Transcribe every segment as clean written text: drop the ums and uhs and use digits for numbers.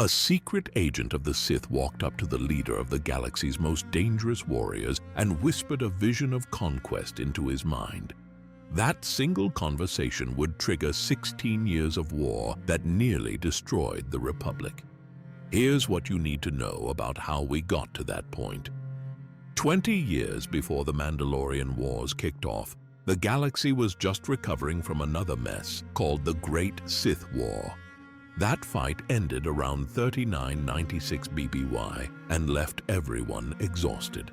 A secret agent of the Sith walked up to the leader of the galaxy's most dangerous warriors and whispered a vision of conquest into his mind. That single conversation would trigger 16 years of war that nearly destroyed the Republic. Here's what you need to know about how we got to that point. 20 years before the Mandalorian Wars kicked off, the galaxy was just recovering from another mess called the Great Sith War. That fight ended around 3996 BBY and left everyone exhausted.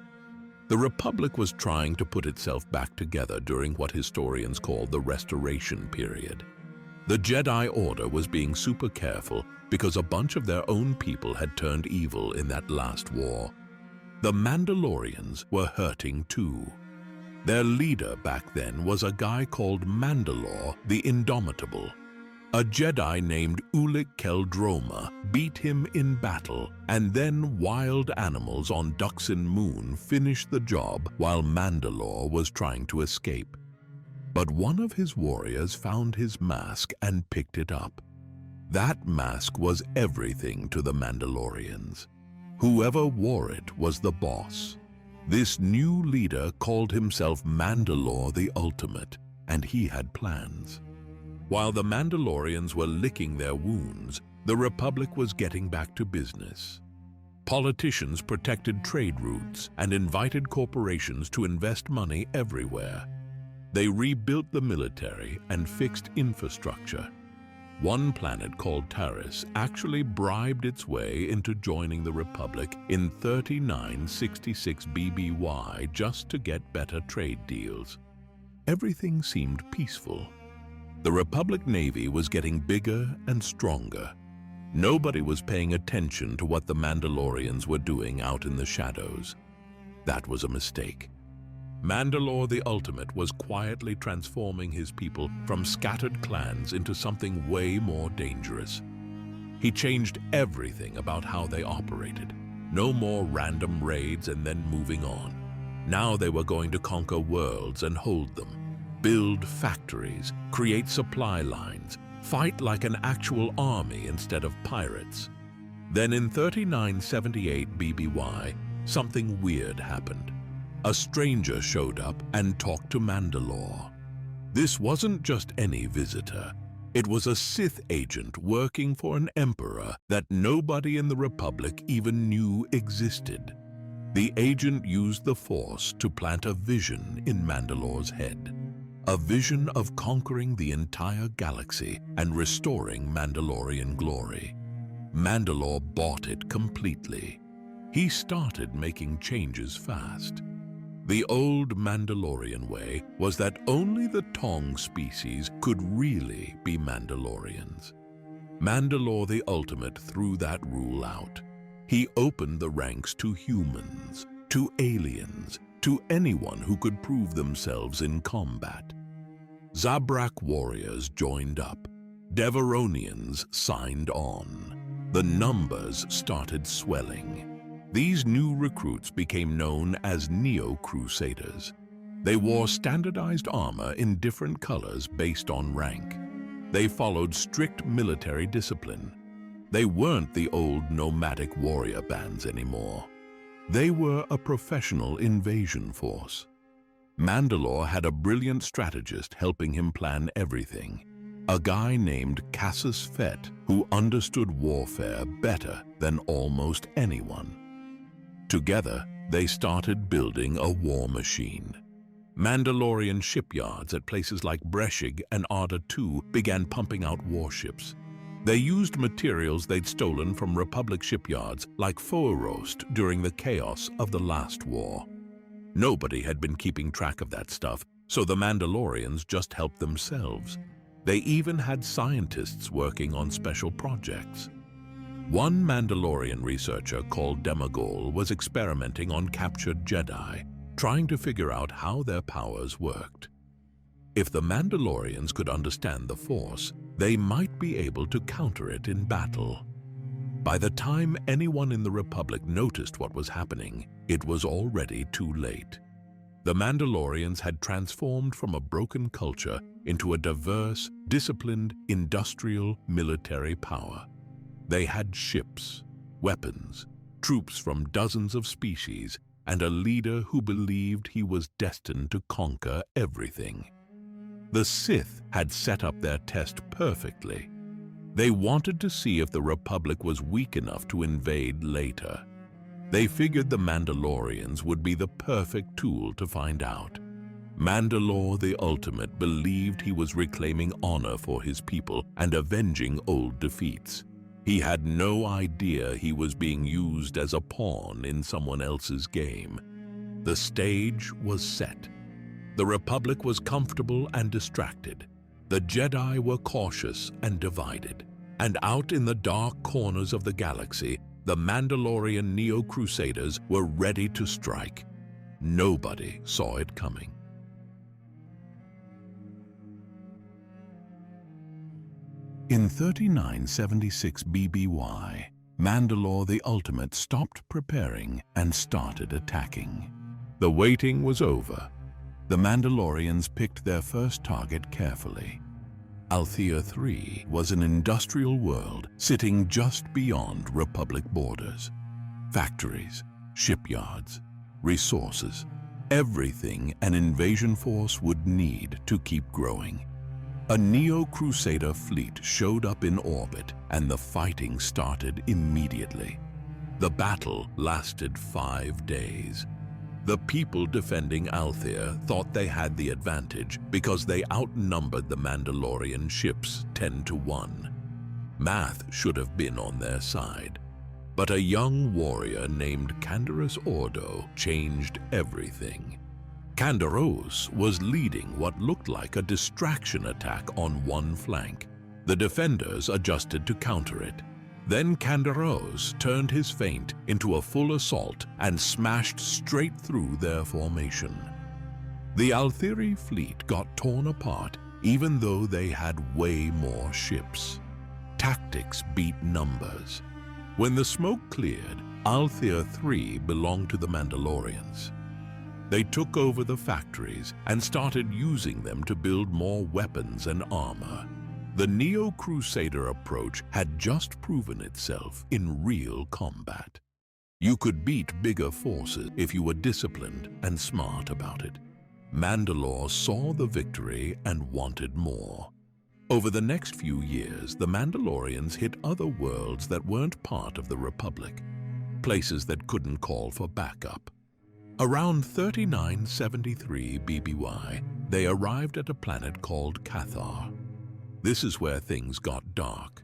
The Republic was trying to put itself back together during what historians call the Restoration period. The Jedi Order was being super careful because a bunch of their own people had turned evil in that last war. The Mandalorians were hurting too. Their leader back then was a guy called Mandalore the Indomitable. A Jedi named Ulic Qel-Droma beat him in battle, and then wild animals on Duxon Moon finished the job while Mandalore was trying to escape. But one of his warriors found his mask and picked it up. That mask was everything to the Mandalorians. Whoever wore it was the boss. This new leader called himself Mandalore the Ultimate, and he had plans. While the Mandalorians were licking their wounds, the Republic was getting back to business. Politicians protected trade routes and invited corporations to invest money everywhere. They rebuilt the military and fixed infrastructure. One planet called Taris actually bribed its way into joining the Republic in 3966 BBY just to get better trade deals. Everything seemed peaceful. The Republic Navy was getting bigger and stronger. Nobody was paying attention to what the Mandalorians were doing out in the shadows. That was a mistake. Mandalore the Ultimate was quietly transforming his people from scattered clans into something way more dangerous. He changed everything about how they operated. No more random raids and then moving on. Now they were going to conquer worlds and hold them. Build factories, create supply lines, fight like an actual army instead of pirates. Then in 3978 BBY, something weird happened. A stranger showed up and talked to Mandalore. This wasn't just any visitor. It was a Sith agent working for an emperor that nobody in the Republic even knew existed. The agent used the Force to plant a vision in Mandalore's head. A vision of conquering the entire galaxy and restoring Mandalorian glory. Mandalore bought it completely. He started making changes fast. The old Mandalorian way was that only the Tong species could really be Mandalorians. Mandalore the Ultimate threw that rule out. He opened the ranks to humans, to aliens, to anyone who could prove themselves in combat. Zabrak warriors joined up. Devaronians signed on. The numbers started swelling. These new recruits became known as Neo-Crusaders. They wore standardized armor in different colors based on rank. They followed strict military discipline. They weren't the old nomadic warrior bands anymore. They were a professional invasion force. Mandalore had a brilliant strategist helping him plan everything. A guy named Cassius Fett who understood warfare better than almost anyone. Together, they started building a war machine. Mandalorian shipyards at places like Breshig and Arda II began pumping out warships. They used materials they'd stolen from Republic shipyards like Foerost during the chaos of the last war. Nobody had been keeping track of that stuff, so the Mandalorians just helped themselves. They even had scientists working on special projects. One Mandalorian researcher called Demagol was experimenting on captured Jedi, trying to figure out how their powers worked. If the Mandalorians could understand the Force, they might be able to counter it in battle. By the time anyone in the Republic noticed what was happening, it was already too late. The Mandalorians had transformed from a broken culture into a diverse, disciplined, industrial military power. They had ships, weapons, troops from dozens of species, and a leader who believed he was destined to conquer everything. The Sith had set up their test perfectly. They wanted to see if the Republic was weak enough to invade later. They figured the Mandalorians would be the perfect tool to find out. Mandalore the Ultimate believed he was reclaiming honor for his people and avenging old defeats. He had no idea he was being used as a pawn in someone else's game. The stage was set. The Republic was comfortable and distracted. The Jedi were cautious and divided. And out in the dark corners of the galaxy, the Mandalorian Neo-Crusaders were ready to strike. Nobody saw it coming. In 3976 BBY, Mandalore the Ultimate stopped preparing and started attacking. The waiting was over. The Mandalorians picked their first target carefully. Althea III was an industrial world sitting just beyond Republic borders. Factories, shipyards, resources, everything an invasion force would need to keep growing. A Neo-Crusader fleet showed up in orbit, and the fighting started immediately. The battle lasted 5 days. The people defending Althea thought they had the advantage because they outnumbered the Mandalorian ships 10-1. Math should have been on their side. But a young warrior named Canderous Ordo changed everything. Canderous was leading what looked like a distraction attack on one flank. The defenders adjusted to counter it. Then Canderous turned his feint into a full assault and smashed straight through their formation. The Altheri fleet got torn apart even though they had way more ships. Tactics beat numbers. When the smoke cleared, Althea III belonged to the Mandalorians. They took over the factories and started using them to build more weapons and armor. The Neo-Crusader approach had just proven itself in real combat. You could beat bigger forces if you were disciplined and smart about it. Mandalore saw the victory and wanted more. Over the next few years, the Mandalorians hit other worlds that weren't part of the Republic, places that couldn't call for backup. Around 3973 BBY, they arrived at a planet called Cathar. This is where things got dark.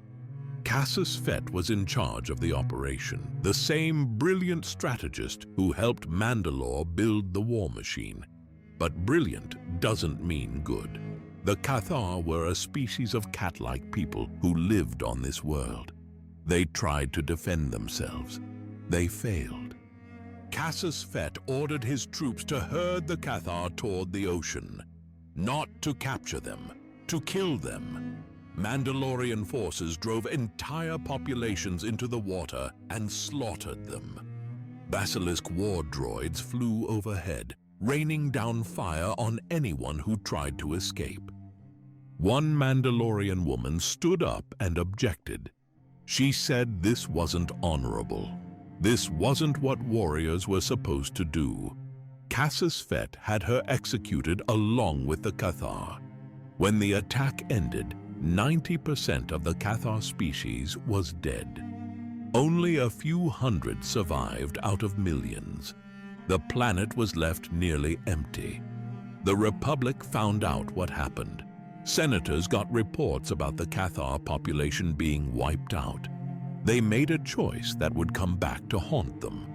Cassius Fett was in charge of the operation, the same brilliant strategist who helped Mandalore build the war machine. But brilliant doesn't mean good. The Cathar were a species of cat-like people who lived on this world. They tried to defend themselves. They failed. Cassius Fett ordered his troops to herd the Cathar toward the ocean, not to capture them, to kill them. Mandalorian forces drove entire populations into the water and slaughtered them. Basilisk war droids flew overhead, raining down fire on anyone who tried to escape. One Mandalorian woman stood up and objected. She said this wasn't honorable. This wasn't what warriors were supposed to do. Cassius Fett had her executed along with the Cathar. When the attack ended, 90% of the Cathar species was dead. Only a few hundred survived out of millions. The planet was left nearly empty. The Republic found out what happened. Senators got reports about the Cathar population being wiped out. They made a choice that would come back to haunt them.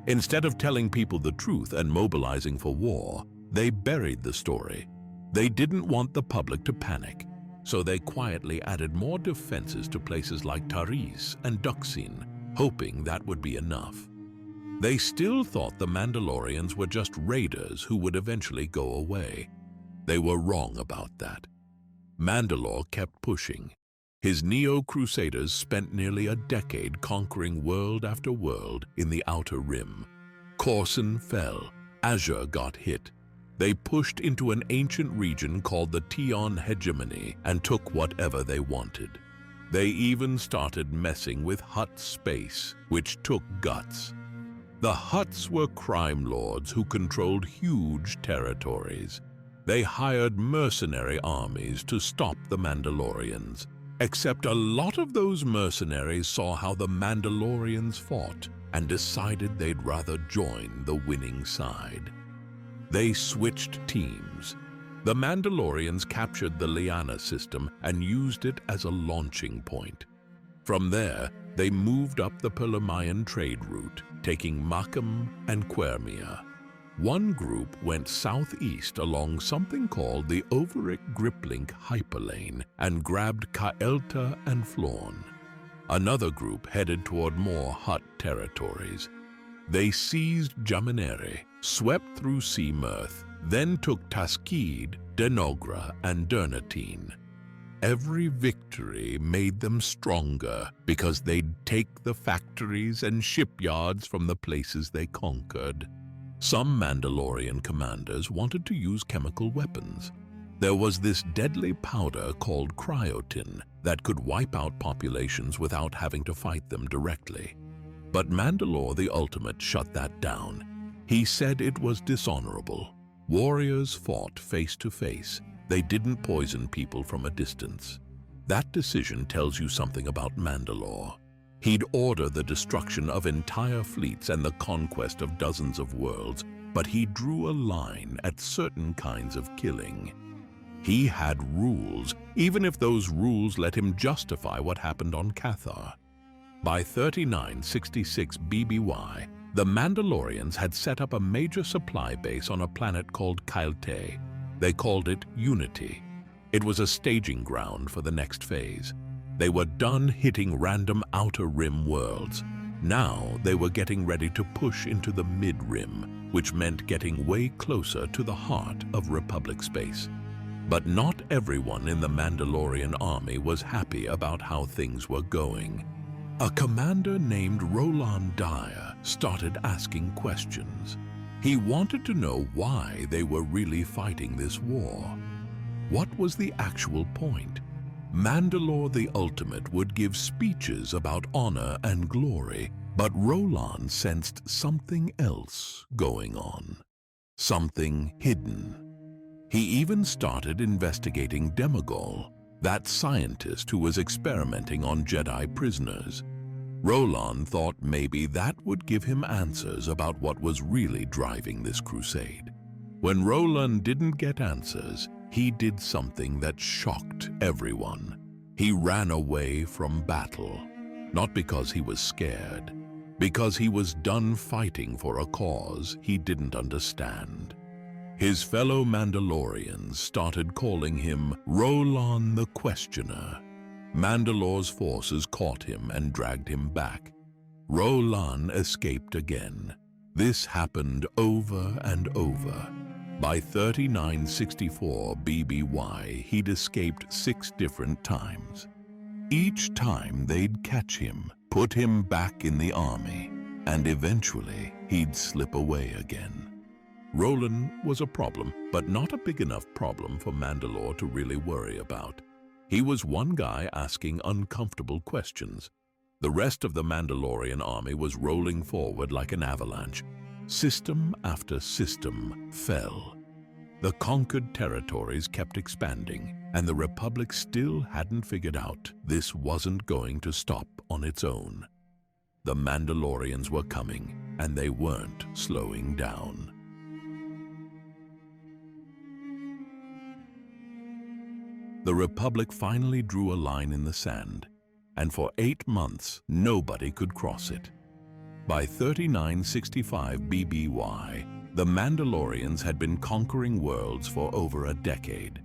Instead of telling people the truth and mobilizing for war, they buried the story. They didn't want the public to panic, so they quietly added more defenses to places like Taris and Duxin, hoping that would be enough. They still thought the Mandalorians were just raiders who would eventually go away. They were wrong about that. Mandalore kept pushing. His Neo-Crusaders spent nearly a decade conquering world after world in the Outer Rim. Coruscant fell. Azure got hit. They pushed into an ancient region called the Tion Hegemony and took whatever they wanted. They even started messing with Hutt space, which took guts. The Hutts were crime lords who controlled huge territories. They hired mercenary armies to stop the Mandalorians. Except a lot of those mercenaries saw how the Mandalorians fought and decided they'd rather join the winning side. They switched teams. The Mandalorians captured the Liana system and used it as a launching point. From there, they moved up the Perlemayan trade route, taking Makam and Quermia. One group went southeast along something called the Overic Griplink hyperlane and grabbed Kaelta and Florn. Another group headed toward more Hutt territories. They seized Jaminere, swept through Sea Mirth, then took Taskid, Denogra, and Dernatine. Every victory made them stronger because they'd take the factories and shipyards from the places they conquered. Some Mandalorian commanders wanted to use chemical weapons. There was this deadly powder called cryotin that could wipe out populations without having to fight them directly. But Mandalore the Ultimate shut that down. He said it was dishonorable. Warriors fought face to face. They didn't poison people from a distance. That decision tells you something about Mandalore. He'd order the destruction of entire fleets and the conquest of dozens of worlds, but he drew a line at certain kinds of killing. He had rules, even if those rules let him justify what happened on Cathar. By 3966 BBY, the Mandalorians had set up a major supply base on a planet called Kailte. They called it Unity. It was a staging ground for the next phase. They were done hitting random outer rim worlds. Now they were getting ready to push into the mid-rim, which meant getting way closer to the heart of Republic space. But not everyone in the Mandalorian army was happy about how things were going. A commander named Roland Dyer started asking questions. He wanted to know why they were really fighting this war. What was the actual point? Mandalore the Ultimate would give speeches about honor and glory, but Roland sensed something else going on. Something hidden. He even started investigating Demogol, that scientist who was experimenting on Jedi prisoners. Roland thought maybe that would give him answers about what was really driving this crusade. When Roland didn't get answers, he did something that shocked everyone. He ran away from battle, not because he was scared, because he was done fighting for a cause he didn't understand. His fellow Mandalorians started calling him Roland the Questioner. Mandalore's forces caught him and dragged him back. Roland escaped again. This happened over and over. By 3964 BBY, he'd escaped 6 different times. Each time they'd catch him, put him back in the army, and eventually he'd slip away again. Roland was a problem, but not a big enough problem for Mandalore to really worry about. He was one guy asking uncomfortable questions. The rest of the Mandalorian army was rolling forward like an avalanche. System after system fell. The conquered territories kept expanding, and the Republic still hadn't figured out this wasn't going to stop on its own. The Mandalorians were coming, and they weren't slowing down. The Republic finally drew a line in the sand, and for 8 months, nobody could cross it. By 3965 BBY, the Mandalorians had been conquering worlds for over a decade.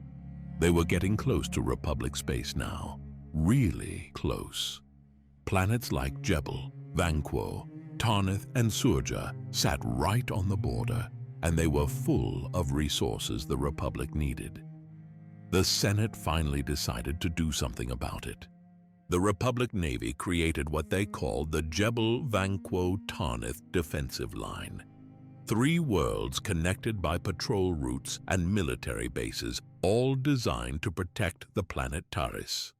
They were getting close to Republic space now, really close. Planets like Jebel, Vanquo, Tarnith, and Surja sat right on the border, and they were full of resources the Republic needed. The Senate finally decided to do something about it. The Republic Navy created what they called the Jebel Vanquo Tarnith Defensive Line. 3 worlds connected by patrol routes and military bases, all designed to protect the planet Taris.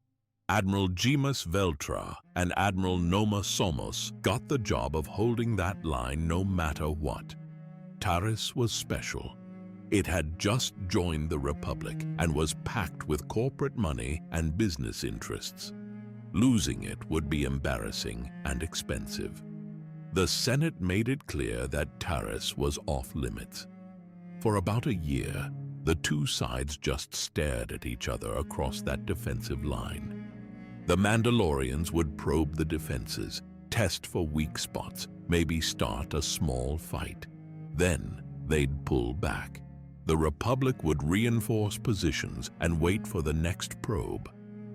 Admiral Jimas Veltra and Admiral Noma Somos got the job of holding that line no matter what. Taris was special. It had just joined the Republic and was packed with corporate money and business interests. Losing it would be embarrassing and expensive. The Senate made it clear that Taris was off limits. For about a year, the two sides just stared at each other across that defensive line. The Mandalorians would probe the defenses, test for weak spots, maybe start a small fight. Then they'd pull back. The Republic would reinforce positions and wait for the next probe.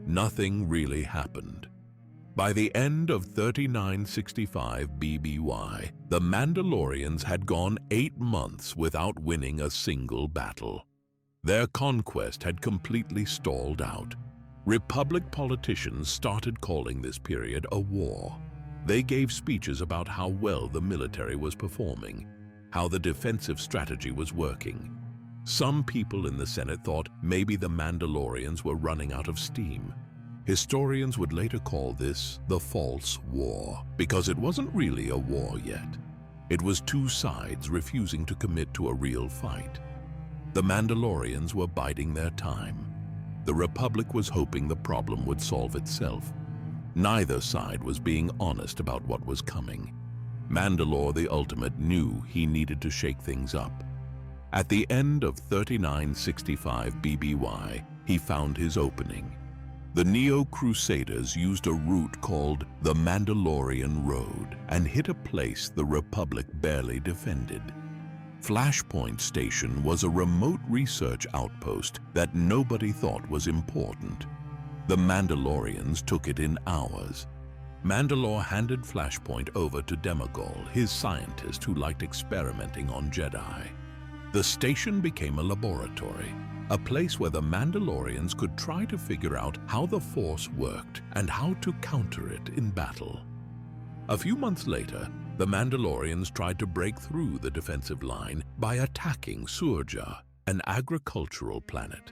Nothing really happened. By the end of 3965 BBY, the Mandalorians had gone 8 months without winning a single battle. Their conquest had completely stalled out. Republic politicians started calling this period a war. They gave speeches about how well the military was performing, how the defensive strategy was working. Some people in the Senate thought maybe the Mandalorians were running out of steam. Historians would later call this the False War, because it wasn't really a war yet. It was two sides refusing to commit to a real fight. The Mandalorians were biding their time. The Republic was hoping the problem would solve itself. Neither side was being honest about what was coming. Mandalore the Ultimate knew he needed to shake things up. At the end of 3965 BBY, he found his opening. The Neo-Crusaders used a route called the Mandalorian Road and hit a place the Republic barely defended. Flashpoint Station was a remote research outpost that nobody thought was important. The Mandalorians took it in hours. Mandalore handed Flashpoint over to Demagol, his scientist who liked experimenting on Jedi. The station became a laboratory, a place where the Mandalorians could try to figure out how the Force worked and how to counter it in battle. A few months later, the Mandalorians tried to break through the defensive line by attacking Surja, an agricultural planet.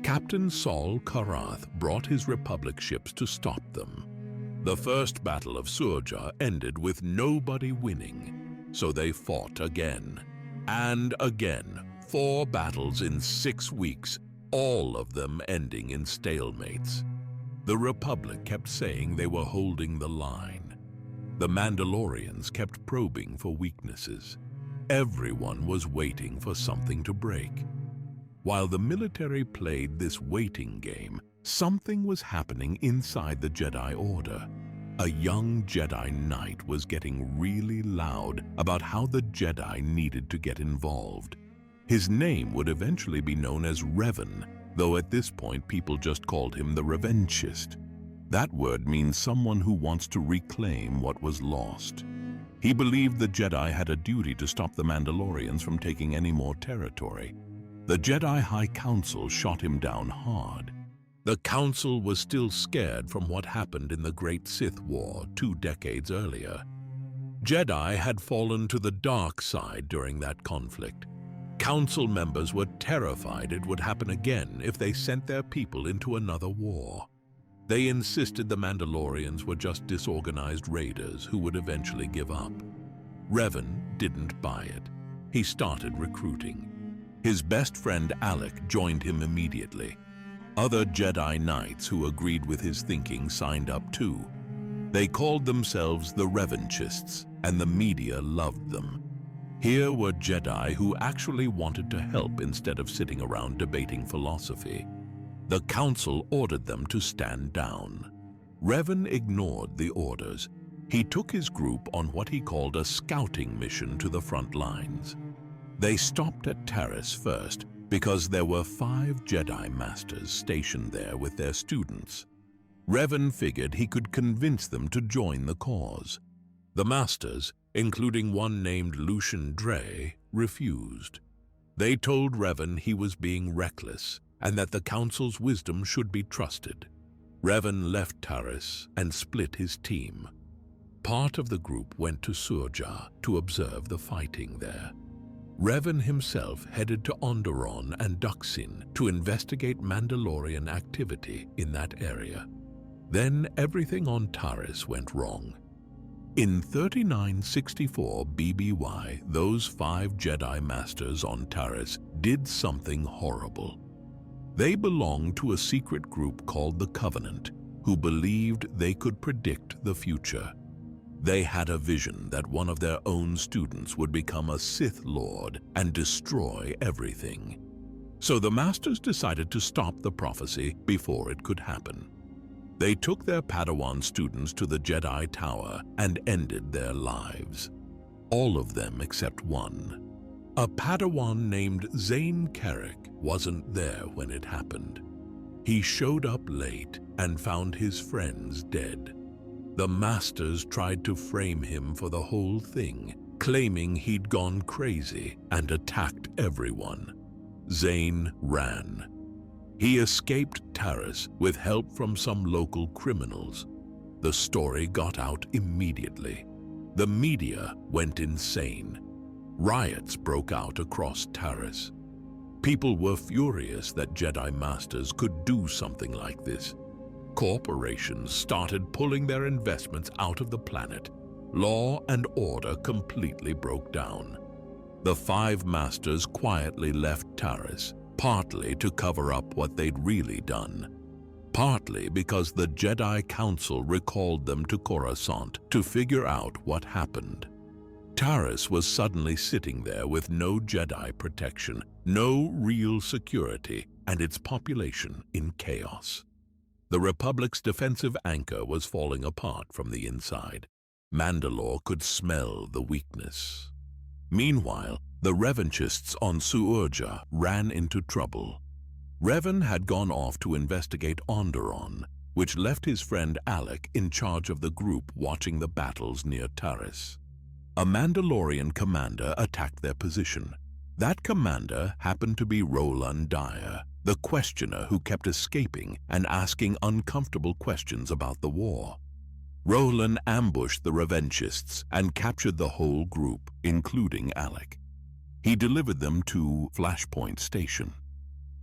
Captain Saul Karath brought his Republic ships to stop them. The first battle of Surja ended with nobody winning, so they fought again. And again, 4 battles in 6 weeks, all of them ending in stalemates. The Republic kept saying they were holding the line. The Mandalorians kept probing for weaknesses. Everyone was waiting for something to break. While the military played this waiting game, something was happening inside the Jedi Order. A young Jedi Knight was getting really loud about how the Jedi needed to get involved. His name would eventually be known as Revan, though at this point people just called him the Revanchist. That word means someone who wants to reclaim what was lost. He believed the Jedi had a duty to stop the Mandalorians from taking any more territory. The Jedi High Council shot him down hard. The Council was still scared from what happened in the Great Sith War 2 decades earlier. Jedi had fallen to the dark side during that conflict. Council members were terrified it would happen again if they sent their people into another war. They insisted the Mandalorians were just disorganized raiders who would eventually give up. Revan didn't buy it. He started recruiting. His best friend Alec joined him immediately. Other Jedi Knights who agreed with his thinking signed up too. They called themselves the Revanchists, and the media loved them. Here were Jedi who actually wanted to help instead of sitting around debating philosophy. The Council ordered them to stand down. Revan ignored the orders. He took his group on what he called a scouting mission to the front lines. They stopped at Taris first because there were 5 Jedi Masters stationed there with their students. Revan figured he could convince them to join the cause. The Masters, including one named Lucian Dre, refused. They told Revan he was being reckless and that the Council's wisdom should be trusted. Revan left Taris and split his team. Part of the group went to Surja to observe the fighting there. Revan himself headed to Alderaan and Duxin to investigate Mandalorian activity in that area. Then everything on Taris went wrong. In 3964 BBY, those 5 Jedi Masters on Taris did something horrible. They belonged to a secret group called the Covenant, who believed they could predict the future. They had a vision that one of their own students would become a Sith Lord and destroy everything. So the Masters decided to stop the prophecy before it could happen. They took their Padawan students to the Jedi Tower and ended their lives. All of them except one. A Padawan named Zane Carrick wasn't there when it happened. He showed up late and found his friends dead. The Masters tried to frame him for the whole thing, claiming he'd gone crazy and attacked everyone. Zane ran. He escaped Taris with help from some local criminals. The story got out immediately. The media went insane. Riots broke out across Taris. People were furious that Jedi Masters could do something like this. Corporations started pulling their investments out of the planet. Law and order completely broke down. The 5 Masters quietly left Taris, partly to cover up what they'd really done, partly because the Jedi Council recalled them to Coruscant to figure out what happened. Taris was suddenly sitting there with no Jedi protection, no real security, and its population in chaos. The Republic's defensive anchor was falling apart from the inside. Mandalore could smell the weakness. Meanwhile, the Revanchists on Suurja ran into trouble. Revan had gone off to investigate Alderaan, which left his friend Alec in charge of the group watching the battles near Taris. A Mandalorian commander attacked their position. That commander happened to be Roland Dyer, the questioner who kept escaping and asking uncomfortable questions about the war. Roland ambushed the Revanchists and captured the whole group, including Alec. He delivered them to Flashpoint Station.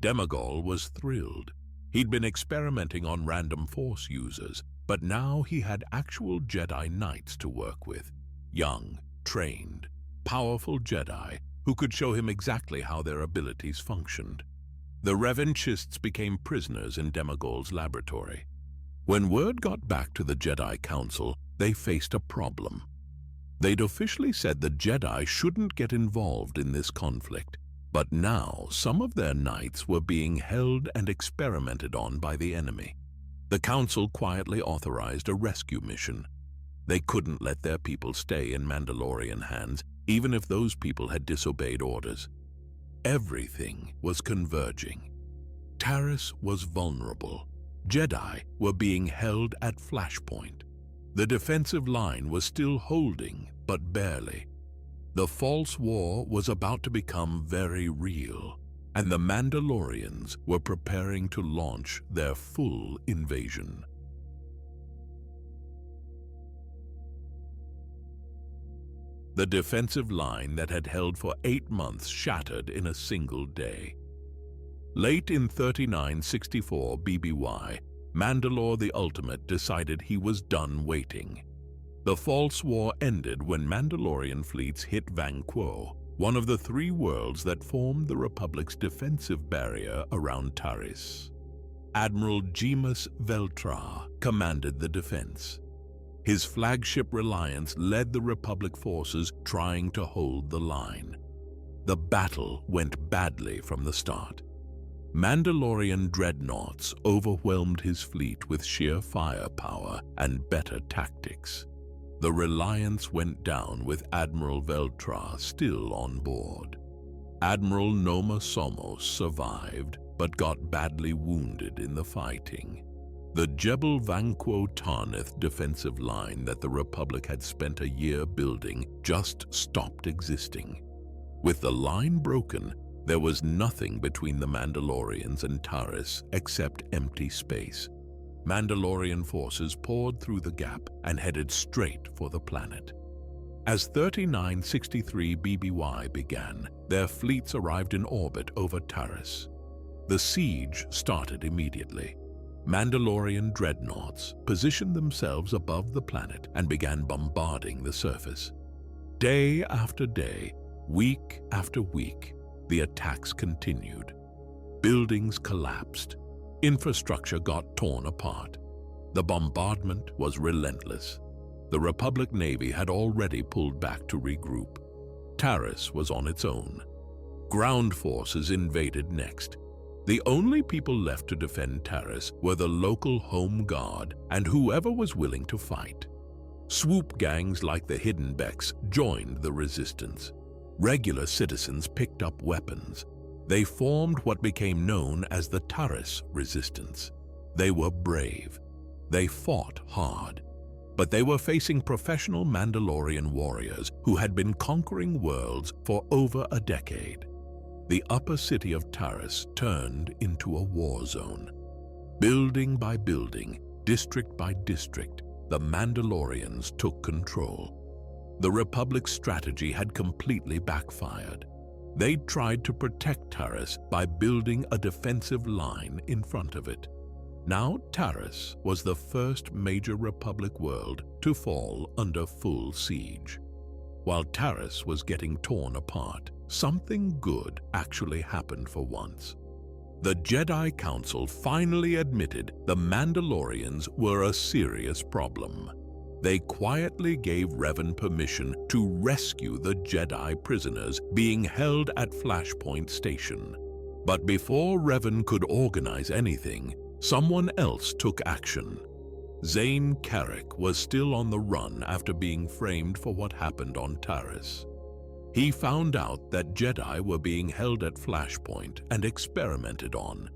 Demagol was thrilled. He'd been experimenting on random Force users, but now he had actual Jedi Knights to work with. Young, trained, powerful Jedi who could show him exactly how their abilities functioned. The Revanchists became prisoners in Demagol's laboratory. When word got back to the Jedi Council, they faced a problem. They'd officially said the Jedi shouldn't get involved in this conflict, but now some of their knights were being held and experimented on by the enemy. The Council quietly authorized a rescue mission. They couldn't let their people stay in Mandalorian hands, even if those people had disobeyed orders. Everything was converging. Taris was vulnerable. Jedi were being held at Flashpoint. The defensive line was still holding, but barely. The false war was about to become very real, and the Mandalorians were preparing to launch their full invasion. The defensive line that had held for 8 months shattered in a single day. Late in 3964 BBY, Mandalore the Ultimate decided he was done waiting. The false war ended when Mandalorian fleets hit Vanquo, one of the 3 worlds that formed the Republic's defensive barrier around Taris. Admiral Jemus Veltra commanded the defense. His flagship Reliance led the Republic forces trying to hold the line. The battle went badly from the start. Mandalorian dreadnoughts overwhelmed his fleet with sheer firepower and better tactics. The Reliance went down with Admiral Veltra still on board. Admiral Noma Somos survived, but got badly wounded in the fighting. The Jebel Vanquo Tarnith defensive line that the Republic had spent a year building just stopped existing. With the line broken, there was nothing between the Mandalorians and Taris except empty space. Mandalorian forces poured through the gap and headed straight for the planet. As 3963 BBY began, their fleets arrived in orbit over Taris. The siege started immediately. Mandalorian dreadnoughts positioned themselves above the planet and began bombarding the surface. Day after day, week after week, the attacks continued. Buildings collapsed. Infrastructure got torn apart. The bombardment was relentless. The Republic Navy had already pulled back to regroup. Taris was on its own. Ground forces invaded next. The only people left to defend Taris were the local home guard and whoever was willing to fight. Swoop gangs like the Hidden Becks joined the resistance. Regular citizens picked up weapons. They formed what became known as the Taris Resistance. They were brave. They fought hard. But they were facing professional Mandalorian warriors who had been conquering worlds for over a decade. The upper city of Taris turned into a war zone. Building by building, district by district, the Mandalorians took control. The Republic's strategy had completely backfired. They tried to protect Taris by building a defensive line in front of it. Now Taris was the first major Republic world to fall under full siege. While Taris was getting torn apart, something good actually happened for once. The Jedi Council finally admitted the Mandalorians were a serious problem. They quietly gave Revan permission to rescue the Jedi prisoners being held at Flashpoint Station. But before Revan could organize anything, someone else took action. Zane Carrick was still on the run after being framed for what happened on Taris. He found out that Jedi were being held at Flashpoint and experimented on.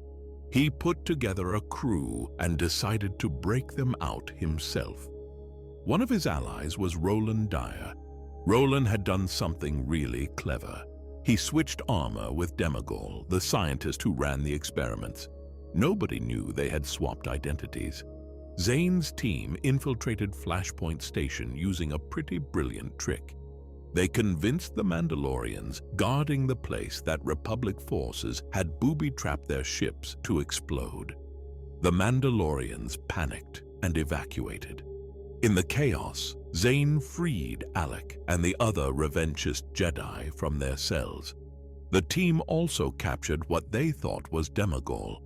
He put together a crew and decided to break them out himself. One of his allies was Roland Dyer. Roland had done something really clever. He switched armor with Demagol, the scientist who ran the experiments. Nobody knew they had swapped identities. Zane's team infiltrated Flashpoint Station using a pretty brilliant trick. They convinced the Mandalorians guarding the place that Republic forces had booby-trapped their ships to explode. The Mandalorians panicked and evacuated. In the chaos, Zane freed Alec and the other revanchist Jedi from their cells. The team also captured what they thought was Demagol,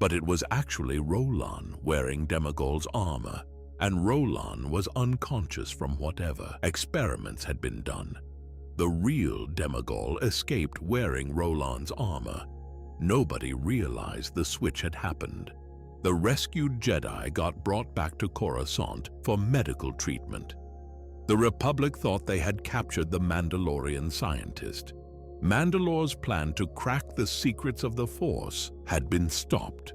but it was actually Roland wearing Demagol's armor, and Roland was unconscious from whatever experiments had been done. The real Demagol escaped wearing Roland's armor. Nobody realized the switch had happened. The rescued Jedi got brought back to Coruscant for medical treatment. The Republic thought they had captured the Mandalorian scientist. Mandalore's plan to crack the secrets of the Force had been stopped.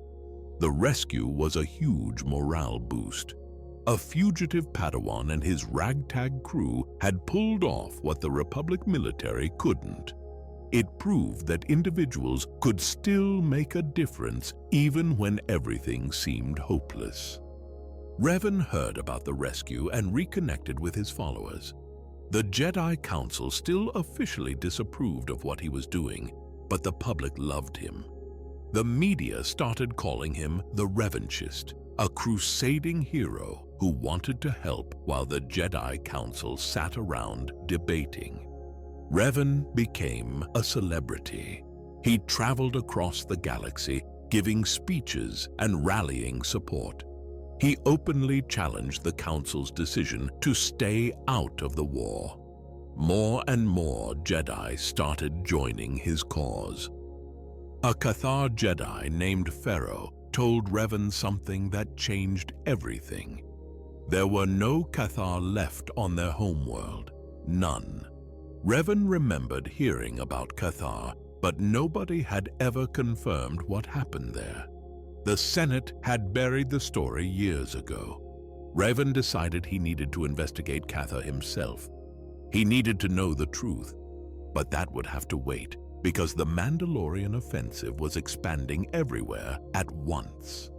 The rescue was a huge morale boost. A fugitive Padawan and his ragtag crew had pulled off what the Republic military couldn't. It proved that individuals could still make a difference even when everything seemed hopeless. Revan heard about the rescue and reconnected with his followers. The Jedi Council still officially disapproved of what he was doing, but the public loved him. The media started calling him the Revanchist, a crusading hero who wanted to help while the Jedi Council sat around debating. Revan became a celebrity. He traveled across the galaxy, giving speeches and rallying support. He openly challenged the Council's decision to stay out of the war. More and more Jedi started joining his cause. A Cathar Jedi named Pharaoh told Revan something that changed everything. There were no Cathar left on their homeworld. None. Revan remembered hearing about Cathar, but nobody had ever confirmed what happened there. The Senate had buried the story years ago. Revan decided he needed to investigate Cathar himself. He needed to know the truth, but that would have to wait because the Mandalorian offensive was expanding everywhere at once.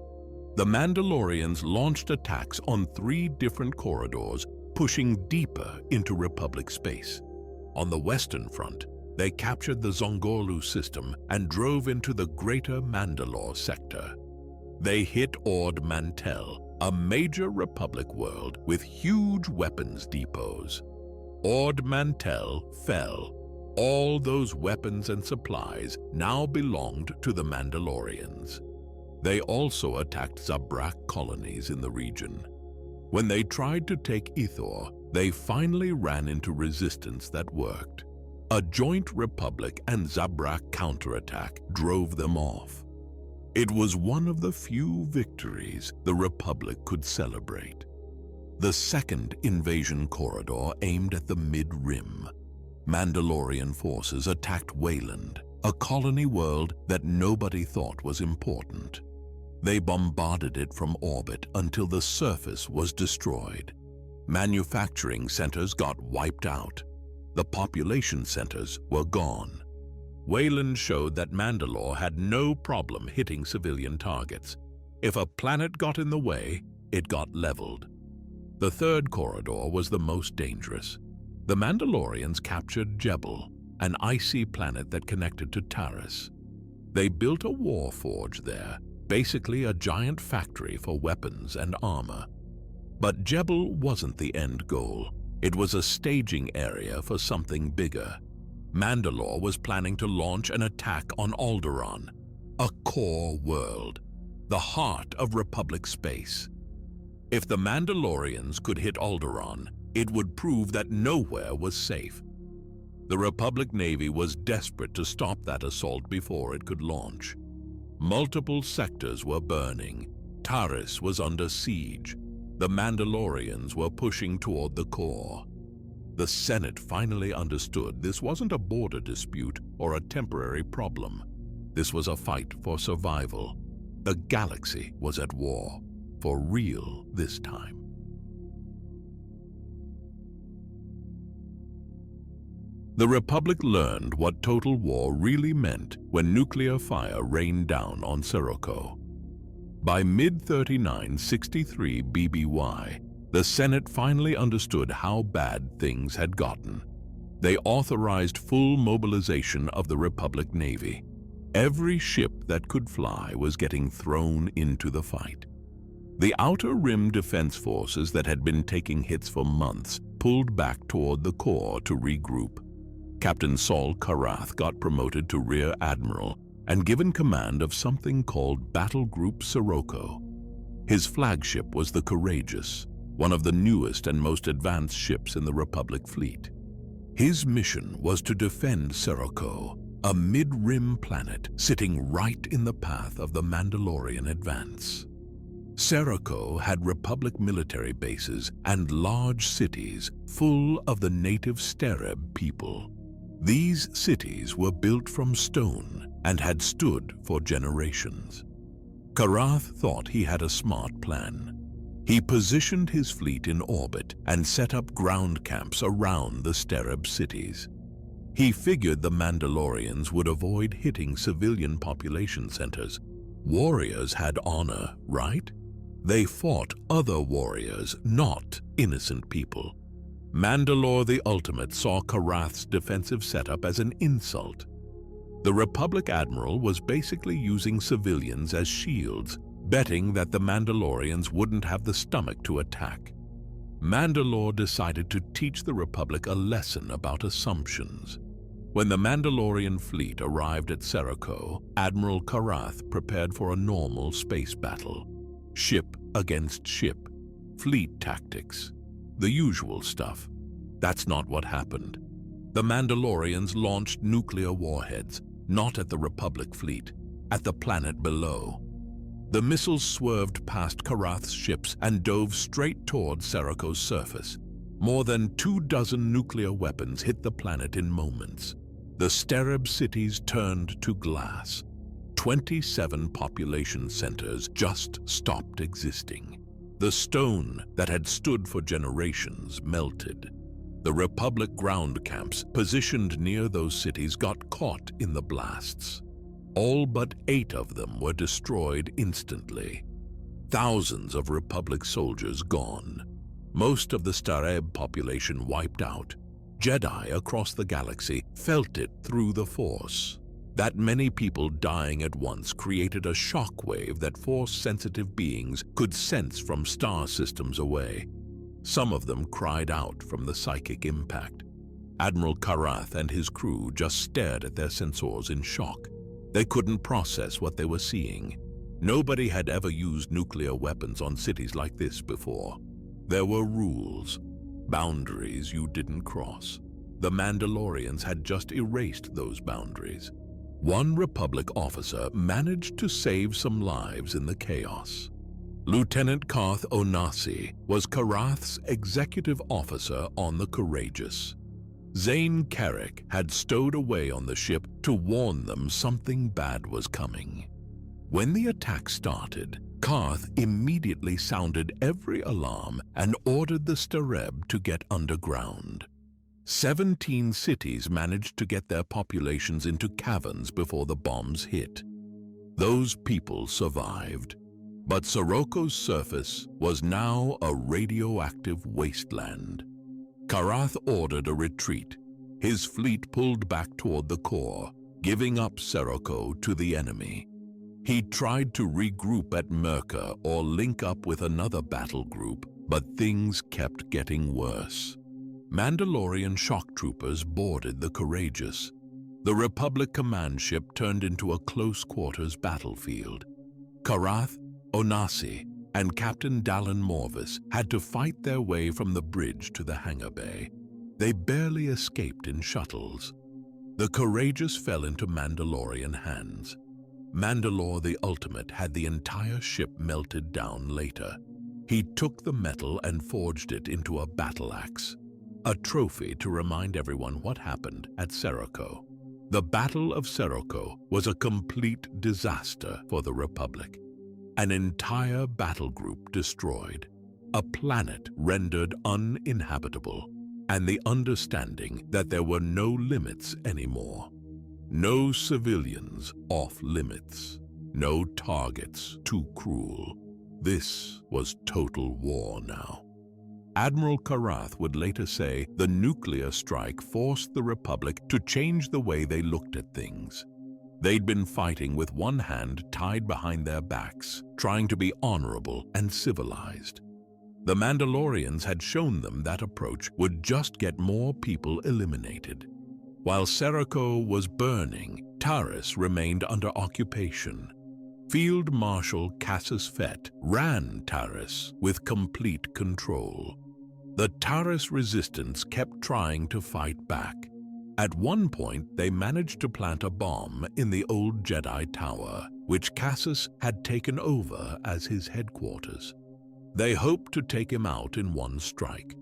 The Mandalorians launched attacks on 3 different corridors, pushing deeper into Republic space. On the Western Front, they captured the Zongorlu system and drove into the Greater Mandalore sector. They hit Ord Mantell, a major Republic world with huge weapons depots. Ord Mantell fell. All those weapons and supplies now belonged to the Mandalorians. They also attacked Zabrak colonies in the region. When they tried to take Ithor, they finally ran into resistance that worked. A joint Republic and Zabrak counterattack drove them off. It was one of the few victories the Republic could celebrate. The second invasion corridor aimed at the Mid-Rim. Mandalorian forces attacked Wayland, a colony world that nobody thought was important. They bombarded it from orbit until the surface was destroyed. Manufacturing centers got wiped out. The population centers were gone. Wayland showed that Mandalore had no problem hitting civilian targets. If a planet got in the way, it got leveled. The third corridor was the most dangerous. The Mandalorians captured Jebel, an icy planet that connected to Taris. They built a war forge there, basically a giant factory for weapons and armor. But Jebel wasn't the end goal. It was a staging area for something bigger. Mandalore was planning to launch an attack on Alderaan, a core world, the heart of Republic space. If the Mandalorians could hit Alderaan, it would prove that nowhere was safe. The Republic Navy was desperate to stop that assault before it could launch. Multiple sectors were burning. Taris was under siege. The Mandalorians were pushing toward the core. The Senate finally understood this wasn't a border dispute or a temporary problem. This was a fight for survival. The galaxy was at war, for real this time. The Republic learned what total war really meant when nuclear fire rained down on Sirocco. By mid-3963 BBY, the Senate finally understood how bad things had gotten. They authorized full mobilization of the Republic Navy. Every ship that could fly was getting thrown into the fight. The Outer Rim defense forces that had been taking hits for months pulled back toward the core to regroup. Captain Saul Karath got promoted to Rear Admiral and given command of something called Battle Group Sirocco. His flagship was the Courageous, one of the newest and most advanced ships in the Republic fleet. His mission was to defend Sirocco, a mid-rim planet sitting right in the path of the Mandalorian advance. Sirocco had Republic military bases and large cities full of the native Stereb people. These cities were built from stone and had stood for generations. Karath thought he had a smart plan. He positioned his fleet in orbit and set up ground camps around the Stereb cities. He figured the Mandalorians would avoid hitting civilian population centers. Warriors had honor, right? They fought other warriors, not innocent people. Mandalore the Ultimate saw Karath's defensive setup as an insult. The Republic Admiral was basically using civilians as shields, betting that the Mandalorians wouldn't have the stomach to attack. Mandalore decided to teach the Republic a lesson about assumptions. When the Mandalorian fleet arrived at Sirocco, Admiral Karath prepared for a normal space battle. Ship against ship, fleet tactics, the usual stuff. That's not what happened. The Mandalorians launched nuclear warheads, not at the Republic fleet, at the planet below. The missiles swerved past Karath's ships and dove straight toward Sirocco's surface. More than 24 nuclear weapons hit the planet in moments. The Stereb cities turned to glass. 27 population centers just stopped existing. The stone that had stood for generations melted. The Republic ground camps positioned near those cities got caught in the blasts. All but 8 of them were destroyed instantly. Thousands of Republic soldiers gone. Most of the Stereb population wiped out. Jedi across the galaxy felt it through the Force. That many people dying at once created a shockwave that Force-sensitive beings could sense from star systems away. Some of them cried out from the psychic impact. Admiral Karath and his crew just stared at their sensors in shock. They couldn't process what they were seeing. Nobody had ever used nuclear weapons on cities like this before. There were rules, boundaries you didn't cross. The Mandalorians had just erased those boundaries. One Republic officer managed to save some lives in the chaos. Lieutenant Carth Onasi was Karath's executive officer on the Courageous. Zane Carrick had stowed away on the ship to warn them something bad was coming. When the attack started, Carth immediately sounded every alarm and ordered the Stareb to get underground. 17 cities managed to get their populations into caverns before the bombs hit. Those people survived, but Siroko's surface was now a radioactive wasteland. Karath ordered a retreat. His fleet pulled back toward the core, giving up Siroko to the enemy. He tried to regroup at Merca or link up with another battle group, but things kept getting worse. Mandalorian shock troopers boarded the Courageous. The Republic command ship turned into a close-quarters battlefield. Carth Onasi and Captain Dallin Morvis had to fight their way from the bridge to the hangar bay. They barely escaped in shuttles. The Courageous fell into Mandalorian hands. Mandalore the Ultimate had the entire ship melted down later. He took the metal and forged it into a battle axe, a trophy to remind everyone what happened at Siroko. The Battle of Siroko was a complete disaster for the Republic. An entire battle group destroyed, a planet rendered uninhabitable, and the understanding that there were no limits anymore. No civilians off limits, no targets too cruel. This was total war now. Admiral Karath would later say the nuclear strike forced the Republic to change the way they looked at things. They'd been fighting with one hand tied behind their backs, trying to be honorable and civilized. The Mandalorians had shown them that approach would just get more people eliminated. While Siroko was burning, Taris remained under occupation. Field Marshal Cassius Fett ran Taris with complete control. The Taris resistance kept trying to fight back. At one point, they managed to plant a bomb in the old Jedi Tower, which Cassius had taken over as his headquarters. They hoped to take him out in one strike.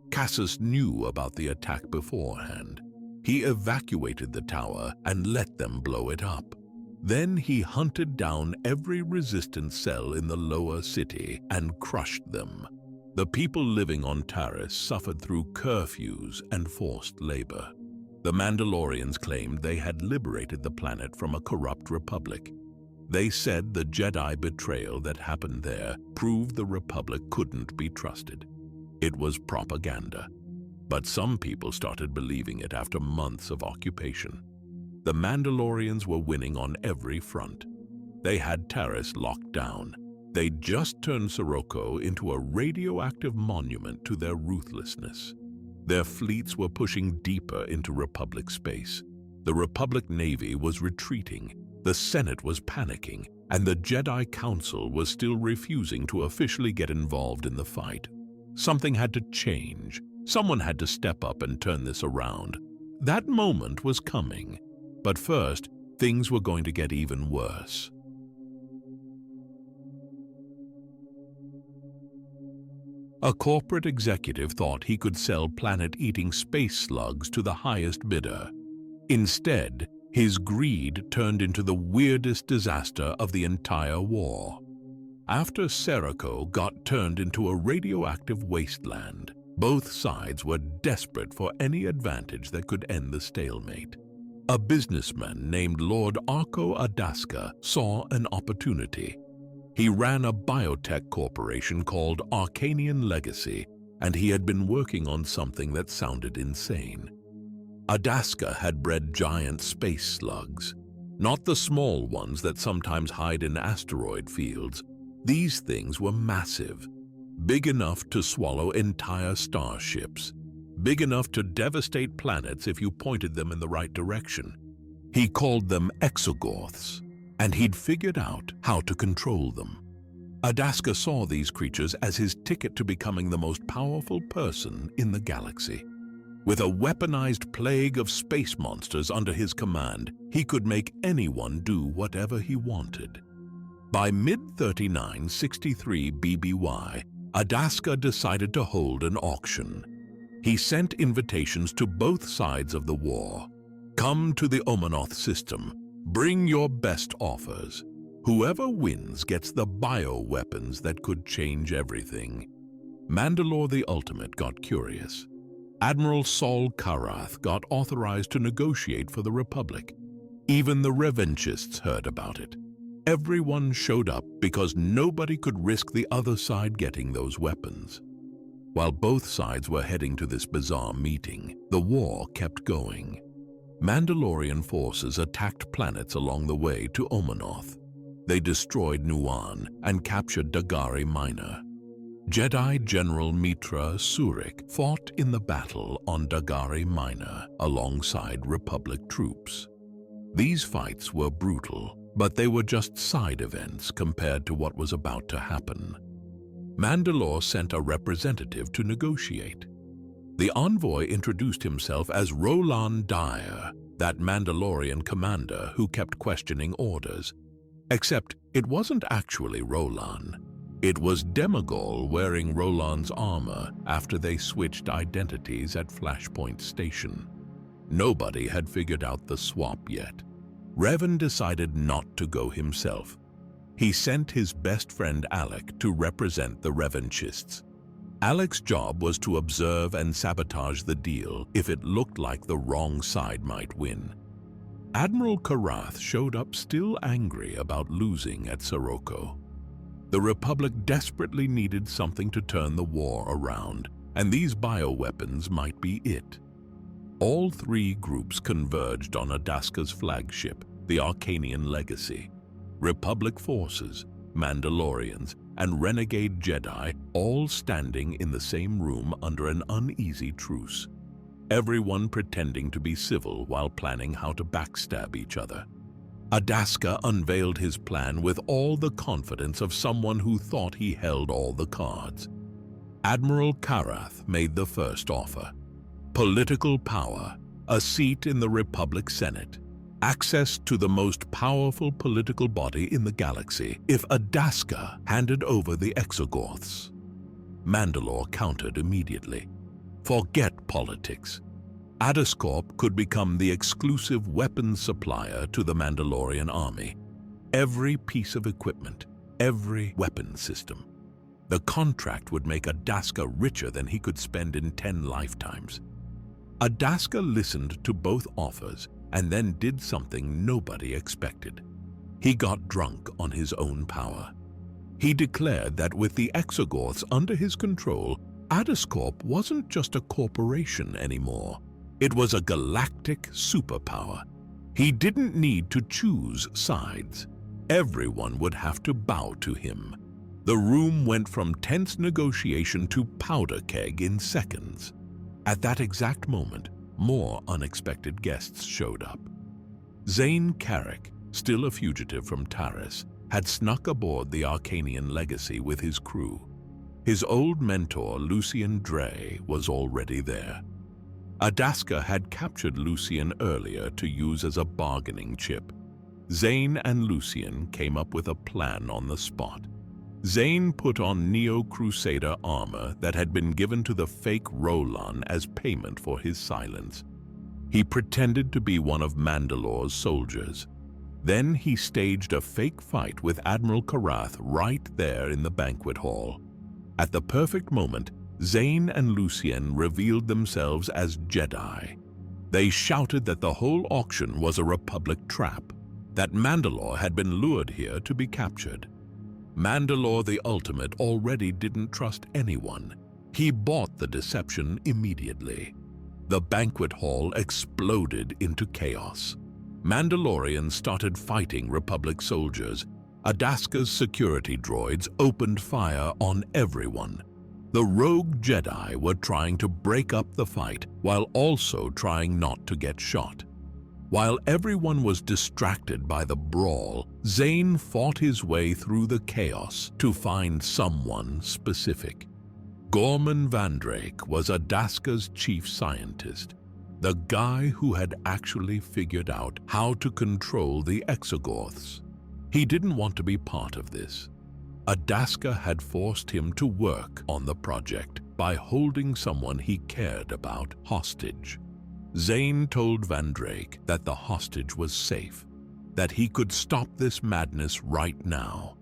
Cassius knew about the attack beforehand. He evacuated the tower and let them blow it up. Then he hunted down every resistance cell in the lower city and crushed them. The people living on Taris suffered through curfews and forced labor. The Mandalorians claimed they had liberated the planet from a corrupt republic. They said the Jedi betrayal that happened there proved the Republic couldn't be trusted. It was propaganda. But some people started believing it after months of occupation. The Mandalorians were winning on every front. They had Taris locked down. They'd just turned Siroko into a radioactive monument to their ruthlessness. Their fleets were pushing deeper into Republic space. The Republic Navy was retreating, the Senate was panicking, and the Jedi Council was still refusing to officially get involved in the fight. Something had to change. Someone had to step up and turn this around. That moment was coming, but first, things were going to get even worse. A corporate executive thought he could sell planet-eating space slugs to the highest bidder. Instead, his greed turned into the weirdest disaster of the entire war. After Siroko got turned into a radioactive wasteland, both sides were desperate for any advantage that could end the stalemate. A businessman named Lord Arco Adaska saw an opportunity. He ran a biotech corporation called Arcanian Legacy, and he had been working on something that sounded insane. Adaska had bred giant space slugs. Not the small ones that sometimes hide in asteroid fields. These things were massive, big enough to swallow entire starships, big enough to devastate planets if you pointed them in the right direction. He called them exogorths, and he'd figured out how to control them. Adaska saw these creatures as his ticket to becoming the most powerful person in the galaxy. With a weaponized plague of space monsters under his command, he could make anyone do whatever he wanted. By mid-3963 BBY, Adaska decided to hold an auction. He sent invitations to both sides of the war. Come to the Omanoth system. Bring your best offers. Whoever wins gets the bioweapons that could change everything. Mandalore the Ultimate got curious. Admiral Saul Karath got authorized to negotiate for the Republic. Even the Revanchists heard about it. Everyone showed up because nobody could risk the other side getting those weapons. While both sides were heading to this bizarre meeting, the war kept going. Mandalorian forces attacked planets along the way to Omanoth. They destroyed Nuan and captured Dagari Minor. Jedi General Mitra Surik fought in the battle on Dagari Minor alongside Republic troops. These fights were brutal, but they were just side events compared to what was about to happen. Mandalore sent a representative to negotiate. The envoy introduced himself as Roland Dyer, that Mandalorian commander who kept questioning orders. Except it wasn't actually Roland. It was Demagol wearing Roland's armor after they switched identities at Flashpoint Station. Nobody had figured out the swap yet. Revan decided not to go himself. He sent his best friend Alec to represent the Revanchists. Alec's job was to observe and sabotage the deal if it looked like the wrong side might win. Admiral Karath showed up still angry about losing at Sirocco. The Republic desperately needed something to turn the war around, and these bioweapons might be it. All three groups converged on Adaska's flagship, the Arcanian Legacy. Republic forces, Mandalorians, and renegade Jedi all standing in the same room under an uneasy truce. Everyone pretending to be civil while planning how to backstab each other. Adaska unveiled his plan with all the confidence of someone who thought he held all the cards. Admiral Karath made the first offer. Political power, a seat in the Republic Senate, access to the most powerful political body in the galaxy if Adaska handed over the Exogorths. Mandalore countered immediately. Forget politics. Adascorp could become the exclusive weapons supplier to the Mandalorian army. Every piece of equipment, every weapon system. The contract would make Adaska richer than he could spend in 10 lifetimes. Adaska listened to both offers and then did something nobody expected. He got drunk on his own power. He declared that with the Exogorths under his control, Adascorp wasn't just a corporation anymore. It was a galactic superpower. He didn't need to choose sides. Everyone would have to bow to him. The room went from tense negotiation to powder keg in seconds. At that exact moment, more unexpected guests showed up. Zane Carrick, still a fugitive from Taris, had snuck aboard the Arcanian Legacy with his crew. His old mentor, Lucien Dre, was already there. Adaska had captured Lucien earlier to use as a bargaining chip. Zane and Lucien came up with a plan on the spot. Zane put on Neo-Crusader armor that had been given to the fake Roland as payment for his silence. He pretended to be one of Mandalore's soldiers. Then he staged a fake fight with Admiral Karath right there in the banquet hall. At the perfect moment, Zane and Lucien revealed themselves as Jedi. They shouted that the whole auction was a Republic trap, that Mandalore had been lured here to be captured. Mandalore the Ultimate already didn't trust anyone. He bought the deception immediately. The banquet hall exploded into chaos. Mandalorians started fighting Republic soldiers. Adaska's security droids opened fire on everyone. The rogue Jedi were trying to break up the fight while also trying not to get shot. While everyone was distracted by the brawl, Zane fought his way through the chaos to find someone specific. Gorman Vandrake was Adaska's chief scientist, the guy who had actually figured out how to control the Exogorths. He didn't want to be part of this. Adaska had forced him to work on the project by holding someone he cared about hostage. Zane told Vandrake that the hostage was safe, that he could stop this madness right now.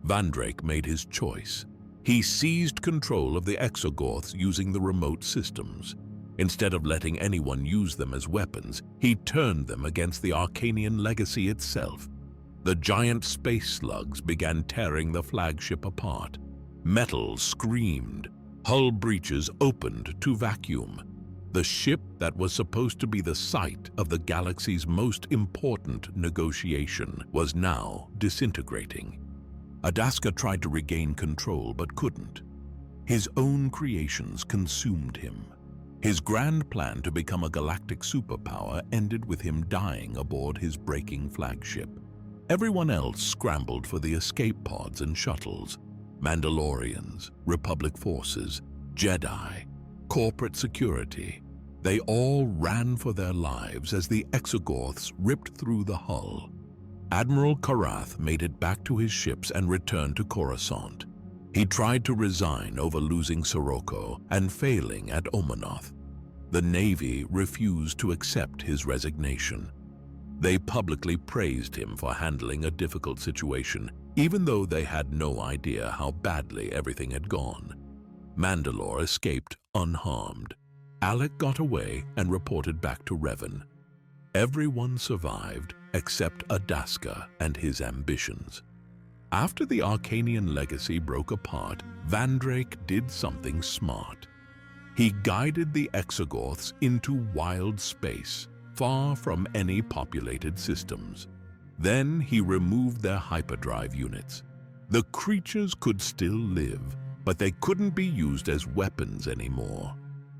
Vandrake made his choice. He seized control of the Exogorths using the remote systems. Instead of letting anyone use them as weapons, he turned them against the Arcanian legacy itself. The giant space slugs began tearing the flagship apart. Metal screamed. Hull breaches opened to vacuum. The ship that was supposed to be the site of the galaxy's most important negotiation was now disintegrating. Adaska tried to regain control but couldn't. His own creations consumed him. His grand plan to become a galactic superpower ended with him dying aboard his breaking flagship. Everyone else scrambled for the escape pods and shuttles. Mandalorians, Republic forces, Jedi, corporate security. They all ran for their lives as the Exogorths ripped through the hull. Admiral Karath made it back to his ships and returned to Coruscant. He tried to resign over losing Sirocco and failing at Omanoth. The Navy refused to accept his resignation. They publicly praised him for handling a difficult situation, even though they had no idea how badly everything had gone. Mandalore escaped unharmed. Alec got away and reported back to Revan. Everyone survived except Adaska and his ambitions. After the Arcanian legacy broke apart, Vandrake did something smart. He guided the Exogorths into wild space, far from any populated systems. Then he removed their hyperdrive units. The creatures could still live, but they couldn't be used as weapons anymore.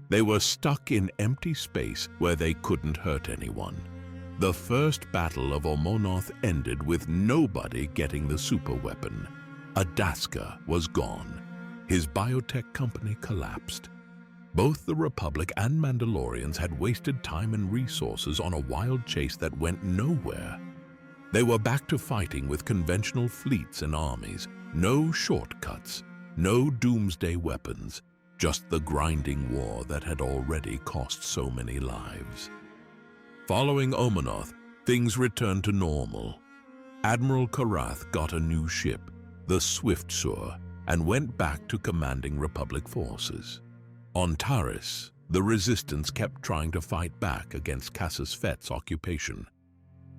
They were stuck in empty space where they couldn't hurt anyone. The first battle of Omanoth ended with nobody getting the superweapon. Adaska was gone. His biotech company collapsed. Both the Republic and Mandalorians had wasted time and resources on a wild chase that went nowhere. They were back to fighting with conventional fleets and armies. No shortcuts, no doomsday weapons, just the grinding war that had already cost so many lives. Following Omanoth, things returned to normal. Admiral Karath got a new ship, the Swiftsure, and went back to commanding Republic forces. On Taris, the Resistance kept trying to fight back against Cassus Fett's occupation.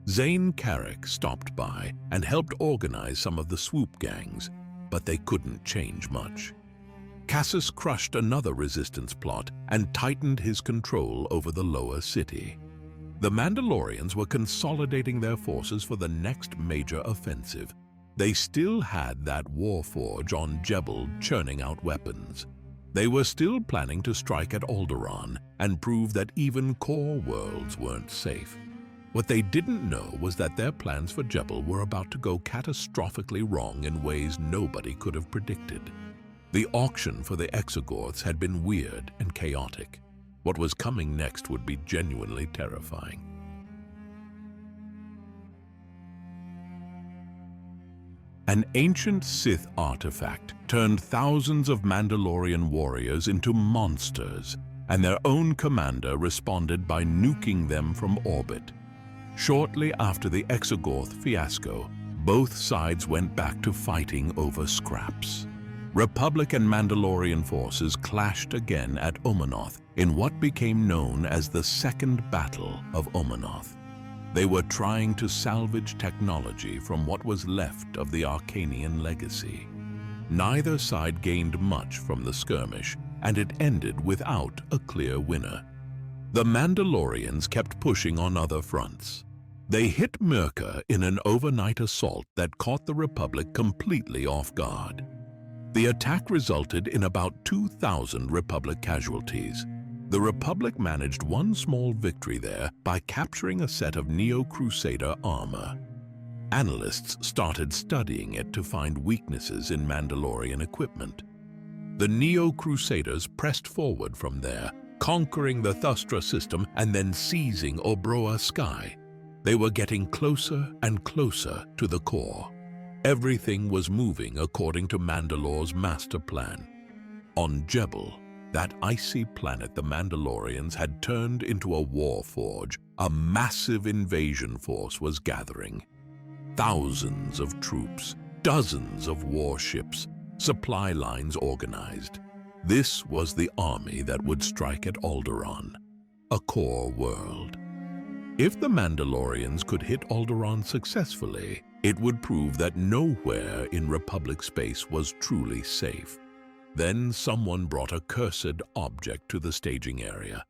Zane Carrick stopped by and helped organize some of the swoop gangs, but they couldn't change much. Cassus crushed another Resistance plot and tightened his control over the lower city. The Mandalorians were consolidating their forces for the next major offensive. They still had that warforge on Jebel churning out weapons. They were still planning to strike at Alderaan and prove that even core worlds weren't safe. What they didn't know was that their plans for Jebel were about to go catastrophically wrong in ways nobody could have predicted. The auction for the Exogorths had been weird and chaotic. What was coming next would be genuinely terrifying. An ancient Sith artifact turned thousands of Mandalorian warriors into monsters, and their own commander responded by nuking them from orbit. Shortly after the Exogorth fiasco, both sides went back to fighting over scraps. Republic and Mandalorian forces clashed again at Omanoth in what became known as the Second Battle of Omanoth. They were trying to salvage technology from what was left of the Arcanian legacy. Neither side gained much from the skirmish, and it ended without a clear winner. The Mandalorians kept pushing on other fronts. They hit Mirka in an overnight assault that caught the Republic completely off guard. The attack resulted in about 2,000 Republic casualties. The Republic managed one small victory there by capturing a set of Neo-Crusader armor. Analysts started studying it to find weaknesses in Mandalorian equipment. The Neo-Crusaders pressed forward from there, conquering the Thustra system and then seizing Obroa Sky. They were getting closer and closer to the core. Everything was moving according to Mandalore's master plan. On Jebel, that icy planet the Mandalorians had turned into a war forge, a massive invasion force was gathering. Thousands of troops, dozens of warships, supply lines organized. This was the army that would strike at Alderaan, a core world. If the Mandalorians could hit Alderaan successfully, it would prove that nowhere in Republic space was truly safe. Then someone brought a cursed object to the staging area.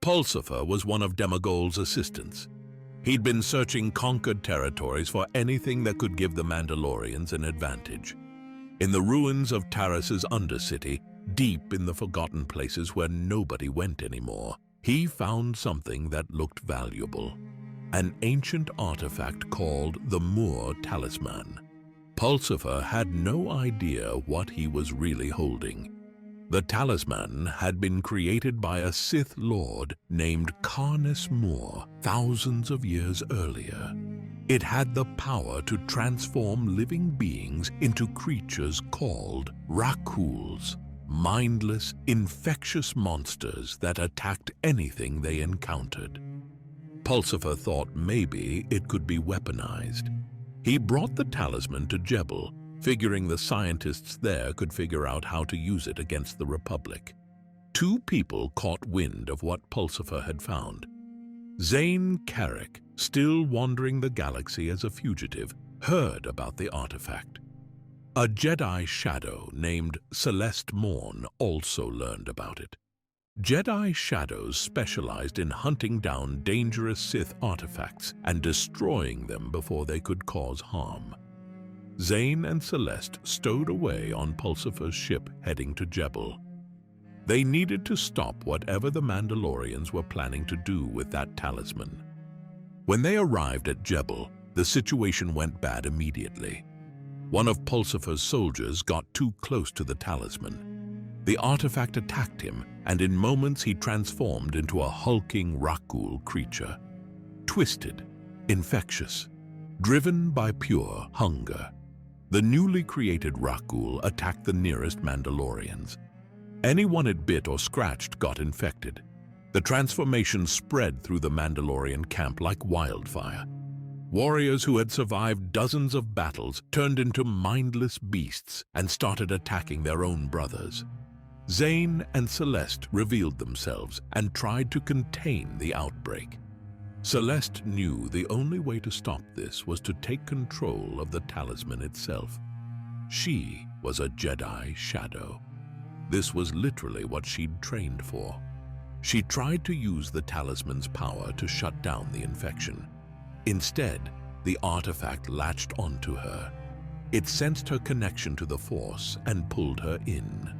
Pulsifer was one of Demagol's assistants. He'd been searching conquered territories for anything that could give the Mandalorians an advantage. In the ruins of Taris's Undercity, deep in the forgotten places where nobody went anymore, he found something that looked valuable. An ancient artifact called the Moor Talisman. Pulsifer had no idea what he was really holding. The talisman had been created by a Sith Lord named Karnes Moor thousands of years earlier. It had the power to transform living beings into creatures called Rakuls, mindless, infectious monsters that attacked anything they encountered. Pulsifer thought maybe it could be weaponized. He brought the talisman to Jebel, figuring the scientists there could figure out how to use it against the Republic. Two people caught wind of what Pulsifer had found. Zane Carrick, still wandering the galaxy as a fugitive, heard about the artifact. A Jedi shadow named Celeste Morn also learned about it. Jedi shadows specialized in hunting down dangerous Sith artifacts and destroying them before they could cause harm. Zane and Celeste stowed away on Pulsifer's ship heading to Jebel. They needed to stop whatever the Mandalorians were planning to do with that talisman. When they arrived at Jebel, the situation went bad immediately. One of Pulsifer's soldiers got too close to the talisman. The artifact attacked him, and in moments he transformed into a hulking Rakul creature. Twisted, infectious, driven by pure hunger. The newly created Rakul attacked the nearest Mandalorians. Anyone it bit or scratched got infected. The transformation spread through the Mandalorian camp like wildfire. Warriors who had survived dozens of battles turned into mindless beasts and started attacking their own brothers. Zane and Celeste revealed themselves and tried to contain the outbreak. Celeste knew the only way to stop this was to take control of the talisman itself. She was a Jedi shadow. This was literally what she'd trained for. She tried to use the talisman's power to shut down the infection. Instead, the artifact latched onto her. It sensed her connection to the Force and pulled her in.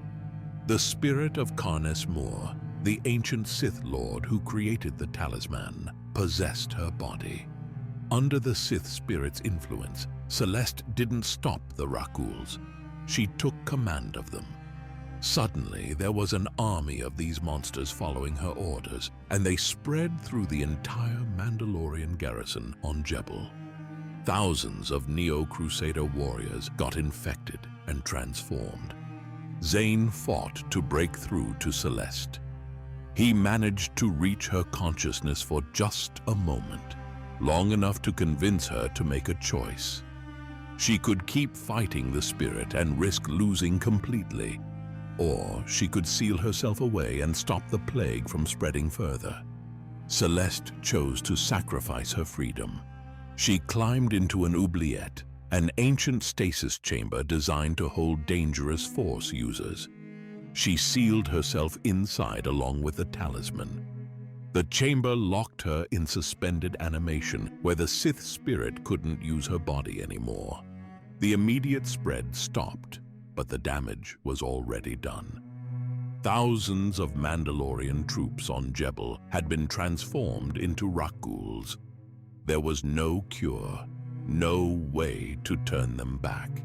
The spirit of Karnes Moor, the ancient Sith Lord who created the talisman, possessed her body. Under the Sith spirit's influence, Celeste didn't stop the Rakuls. She took command of them. Suddenly, there was an army of these monsters following her orders, and they spread through the entire Mandalorian garrison on Jebel. Thousands of Neo-Crusader warriors got infected and transformed. Zane fought to break through to Celeste. He managed to reach her consciousness for just a moment, long enough to convince her to make a choice. She could keep fighting the spirit and risk losing completely, or she could seal herself away and stop the plague from spreading further. Celeste chose to sacrifice her freedom. She climbed into an oubliette, an ancient stasis chamber designed to hold dangerous Force users. She sealed herself inside along with the talisman. The chamber locked her in suspended animation, where the Sith spirit couldn't use her body anymore. The immediate spread stopped, but the damage was already done. Thousands of Mandalorian troops on Jebel had been transformed into Rakghouls. There was no cure, no way to turn them back.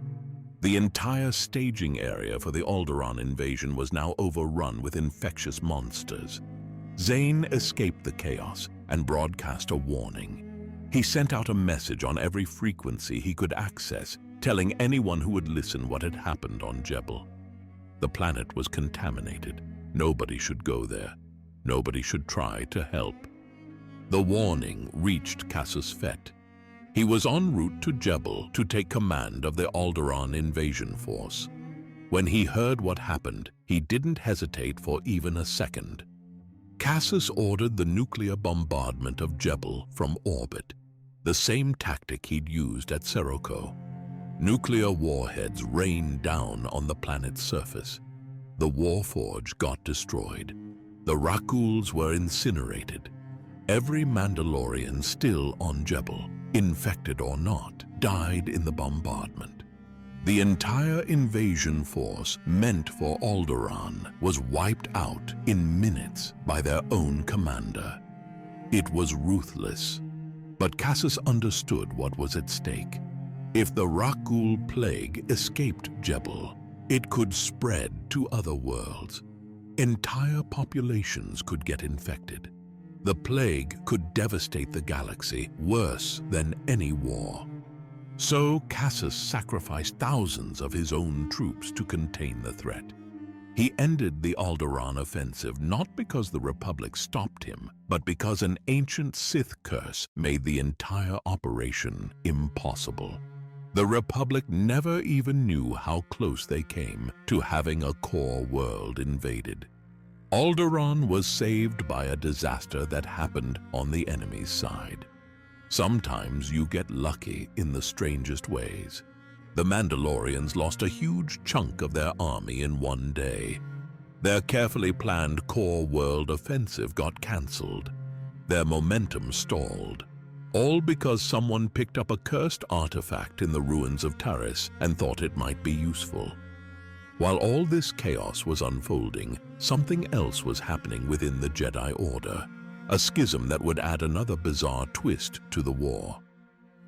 The entire staging area for the Alderaan invasion was now overrun with infectious monsters. Zane escaped the chaos and broadcast a warning. He sent out a message on every frequency he could access, telling anyone who would listen what had happened on Jebel. The planet was contaminated. Nobody should go there. Nobody should try to help. The warning reached Casus Fett. He was en route to Jebel to take command of the Alderaan invasion force. When he heard what happened, he didn't hesitate for even a second. Casus ordered the nuclear bombardment of Jebel from orbit, the same tactic he'd used at Serroco. Nuclear warheads rained down on the planet's surface. The Warforge got destroyed. The Rakghouls were incinerated. Every Mandalorian still on Jebel, infected or not, died in the bombardment. The entire invasion force meant for Alderaan was wiped out in minutes by their own commander. It was ruthless, but Casus understood what was at stake. If the Rakghoul plague escaped Jebel, it could spread to other worlds. Entire populations could get infected. The plague could devastate the galaxy worse than any war. So Casus sacrificed thousands of his own troops to contain the threat. He ended the Alderaan offensive not because the Republic stopped him, but because an ancient Sith curse made the entire operation impossible. The Republic never even knew how close they came to having a core world invaded. Alderaan was saved by a disaster that happened on the enemy's side. Sometimes you get lucky in the strangest ways. The Mandalorians lost a huge chunk of their army in one day. Their carefully planned core world offensive got cancelled. Their momentum stalled. All because someone picked up a cursed artifact in the ruins of Taris and thought it might be useful. While all this chaos was unfolding, something else was happening within the Jedi Order, a schism that would add another bizarre twist to the war.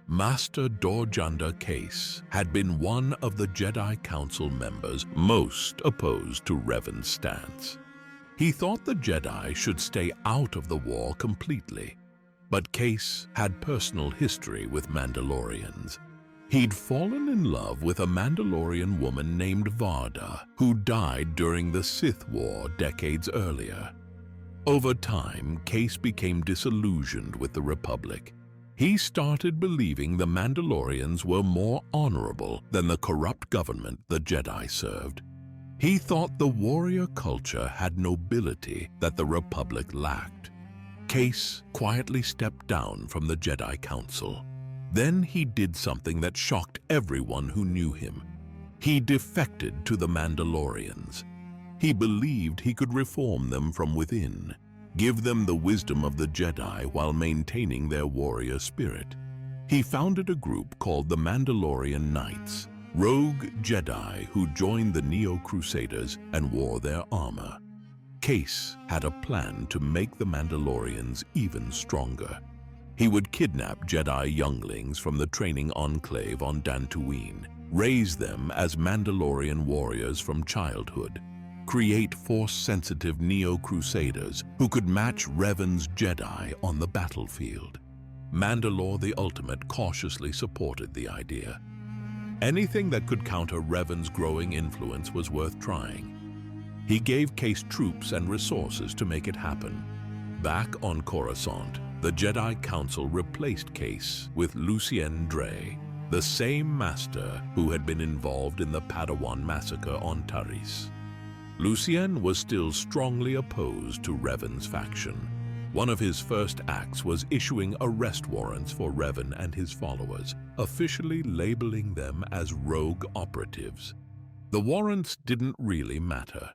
Master Dorjanda Case had been one of the Jedi Council members most opposed to Revan's stance. He thought the Jedi should stay out of the war completely. But Case had personal history with Mandalorians. He'd fallen in love with a Mandalorian woman named Varda, who died during the Sith War decades earlier. Over time, Case became disillusioned with the Republic. He started believing the Mandalorians were more honorable than the corrupt government the Jedi served. He thought the warrior culture had nobility that the Republic lacked. Case quietly stepped down from the Jedi Council. Then he did something that shocked everyone who knew him. He defected to the Mandalorians. He believed he could reform them from within, give them the wisdom of the Jedi while maintaining their warrior spirit. He founded a group called the Mandalorian Knights, rogue Jedi who joined the Neo-Crusaders and wore their armor. Case had a plan to make the Mandalorians even stronger. He would kidnap Jedi younglings from the training enclave on Dantooine, raise them as Mandalorian warriors from childhood, create Force-sensitive Neo-Crusaders who could match Revan's Jedi on the battlefield. Mandalore the Ultimate cautiously supported the idea. Anything that could counter Revan's growing influence was worth trying. He gave Case troops and resources to make it happen. Back on Coruscant, the Jedi Council replaced Case with Lucien Dre, the same master who had been involved in the Padawan massacre on Taris. Lucien was still strongly opposed to Revan's faction. One of his first acts was issuing arrest warrants for Revan and his followers, officially labeling them as rogue operatives. The warrants didn't really matter.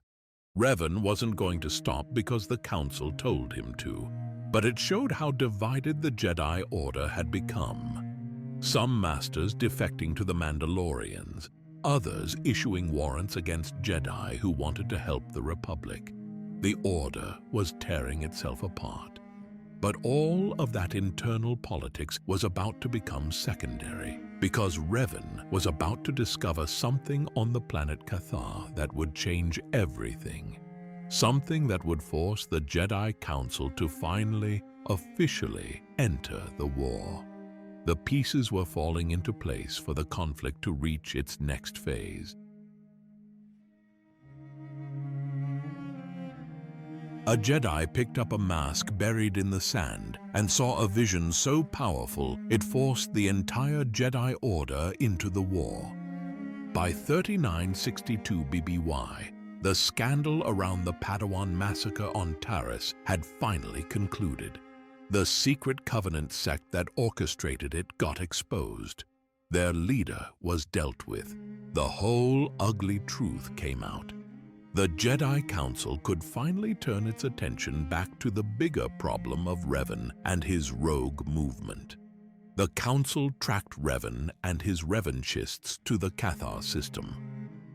Revan wasn't going to stop because the Council told him to. But it showed how divided the Jedi Order had become. Some masters defecting to the Mandalorians, others issuing warrants against Jedi who wanted to help the Republic. The Order was tearing itself apart. But all of that internal politics was about to become secondary, because Revan was about to discover something on the planet Cathar that would change everything. Something that would force the Jedi Council to finally, officially enter the war. The pieces were falling into place for the conflict to reach its next phase. A Jedi picked up a mask buried in the sand and saw a vision so powerful it forced the entire Jedi Order into the war. By 3962 BBY, the scandal around the Padawan massacre on Taris had finally concluded. The secret Covenant sect that orchestrated it got exposed. Their leader was dealt with. The whole ugly truth came out. The Jedi Council could finally turn its attention back to the bigger problem of Revan and his rogue movement. The Council tracked Revan and his Revanchists to the Cathar system.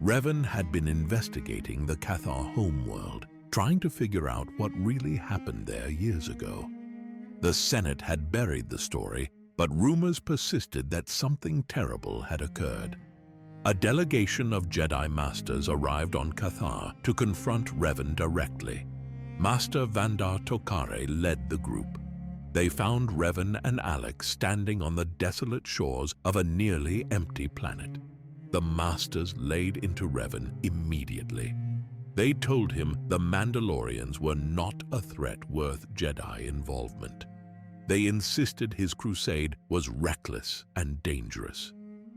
Revan had been investigating the Cathar homeworld, trying to figure out what really happened there years ago. The Senate had buried the story, but rumors persisted that something terrible had occurred. A delegation of Jedi Masters arrived on Cathar to confront Revan directly. Master Vandar Tokare led the group. They found Revan and Alex standing on the desolate shores of a nearly empty planet. The Masters laid into Revan immediately. They told him the Mandalorians were not a threat worth Jedi involvement. They insisted his crusade was reckless and dangerous.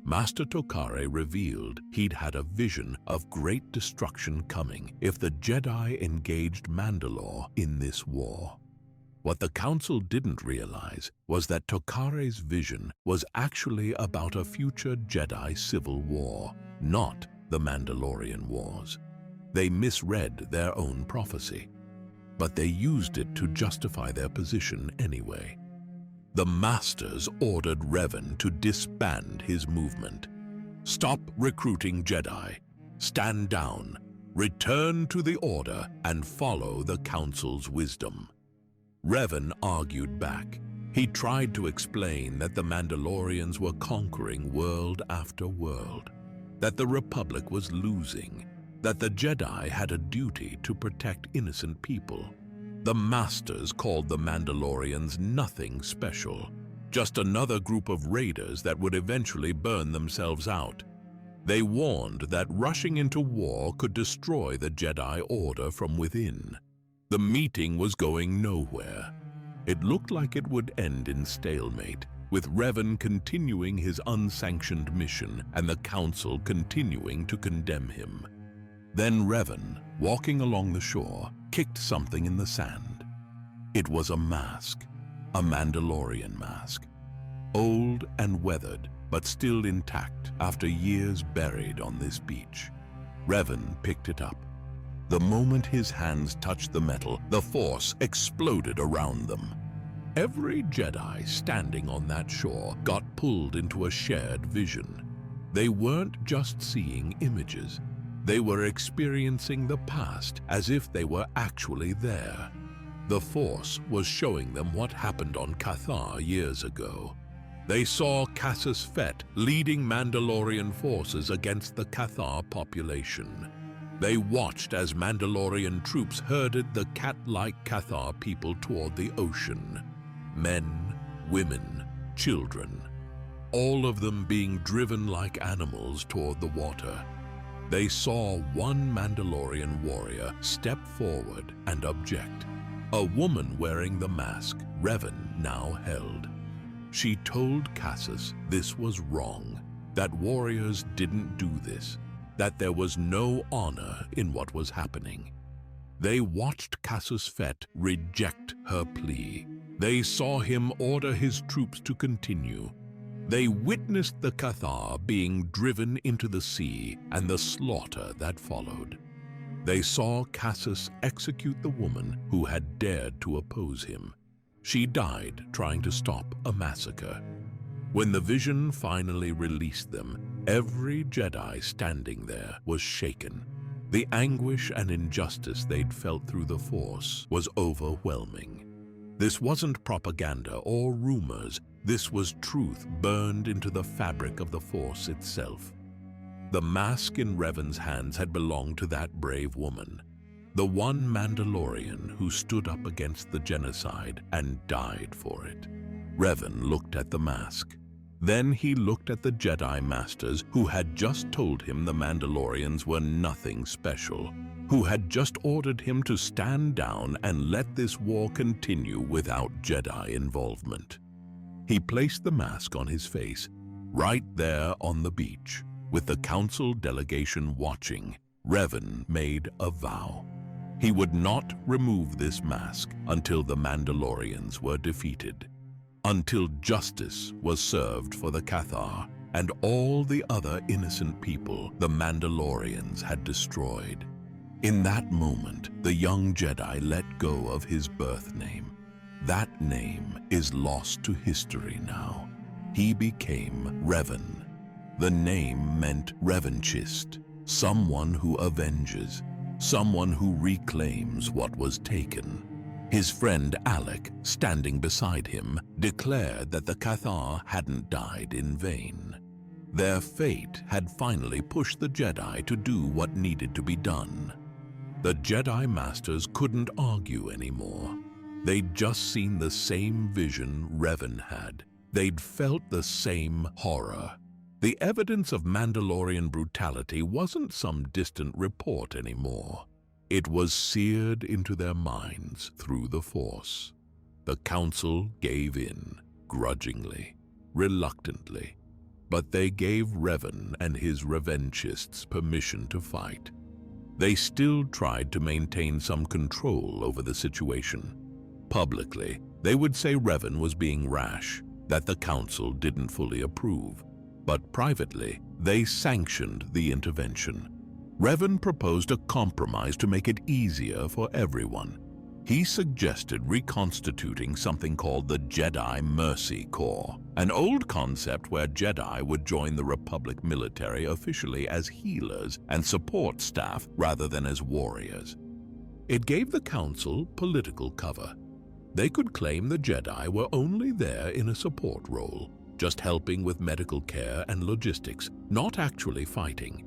Master Tokare revealed he'd had a vision of great destruction coming if the Jedi engaged Mandalore in this war. What the Council didn't realize was that Tokare's vision was actually about a future Jedi civil war, not the Mandalorian Wars. They misread their own prophecy, but they used it to justify their position anyway. The Masters ordered Revan to disband his movement. Stop recruiting Jedi. Stand down. Return to the Order and follow the Council's wisdom. Revan argued back. He tried to explain that the Mandalorians were conquering world after world, that the Republic was losing, that the Jedi had a duty to protect innocent people. The Masters called the Mandalorians nothing special, just another group of raiders that would eventually burn themselves out. They warned that rushing into war could destroy the Jedi Order from within. The meeting was going nowhere. It looked like it would end in stalemate, with Revan continuing his unsanctioned mission and the Council continuing to condemn him. Then Revan, walking along the shore, kicked something in the sand. It was a mask, a Mandalorian mask. Old and weathered, but still intact after years buried on this beach. Revan picked it up. The moment his hands touched the metal, the Force exploded around them. Every Jedi standing on that shore got pulled into a shared vision. They weren't just seeing images. They were experiencing the past as if they were actually there. The Force was showing them what happened on Cathar years ago. They saw Cassius Fett leading Mandalorian forces against the Cathar population. They watched as Mandalorian troops herded the cat-like Cathar people toward the ocean. Men, women, children, all of them being driven like animals toward the water. They saw one Mandalorian warrior step forward and object. A woman wearing the mask Revan now held. She told Cassius this was wrong, that warriors didn't do this, that there was no honor in what was happening. They watched Cassius Fett reject her plea. They saw him order his troops to continue. They witnessed the Cathar being driven into the sea and the slaughter that followed. They saw Cassius execute the woman who had dared to oppose him. She died trying to stop a massacre. When the vision finally released them, every Jedi standing there was shaken. The anguish and injustice they'd felt through the Force was overwhelming. This wasn't propaganda or rumors. This was truth burned into the fabric of the Force itself. The mask in Revan's hands had belonged to that brave woman, the one Mandalorian who stood up against the genocide and died for it. Revan looked at the mask. Then he looked at the Jedi Masters who had just told him the Mandalorians were nothing special, who had just ordered him to stand down and let this war continue without Jedi involvement. He placed the mask on his face, right there on the beach. With the Council delegation watching, Revan made a vow. He would not remove this mask until the Mandalorians were defeated, until justice was served for the Cathar and all the other innocent people the Mandalorians had destroyed. In that moment, the young Jedi let go of his birth name. That name is lost to history now. He became Revan. The name meant revanchist, someone who avenges, someone who reclaims what was taken. His friend Alec, standing beside him, declared that the Cathar hadn't died in vain. Their fate had finally pushed the Jedi to do what needed to be done. The Jedi Masters couldn't argue anymore. They'd just seen the same vision Revan had. They'd felt the same horror. The evidence of Mandalorian brutality wasn't some distant report anymore. It was seared into their minds through the Force. The Council gave in, grudgingly, reluctantly, but they gave Revan and his revenchists permission to fight. They still tried to maintain some control over the situation. Publicly, they would say Revan was being rash, that the Council didn't fully approve. But privately, they sanctioned the intervention. Revan proposed a compromise to make it easier for everyone. He suggested reconstituting something called the Jedi Mercy Corps, an old concept where Jedi would join the Republic military officially as healers and support staff rather than as warriors. It gave the Council political cover. They could claim the Jedi were only there in a support role, just helping with medical care and logistics, not actually fighting.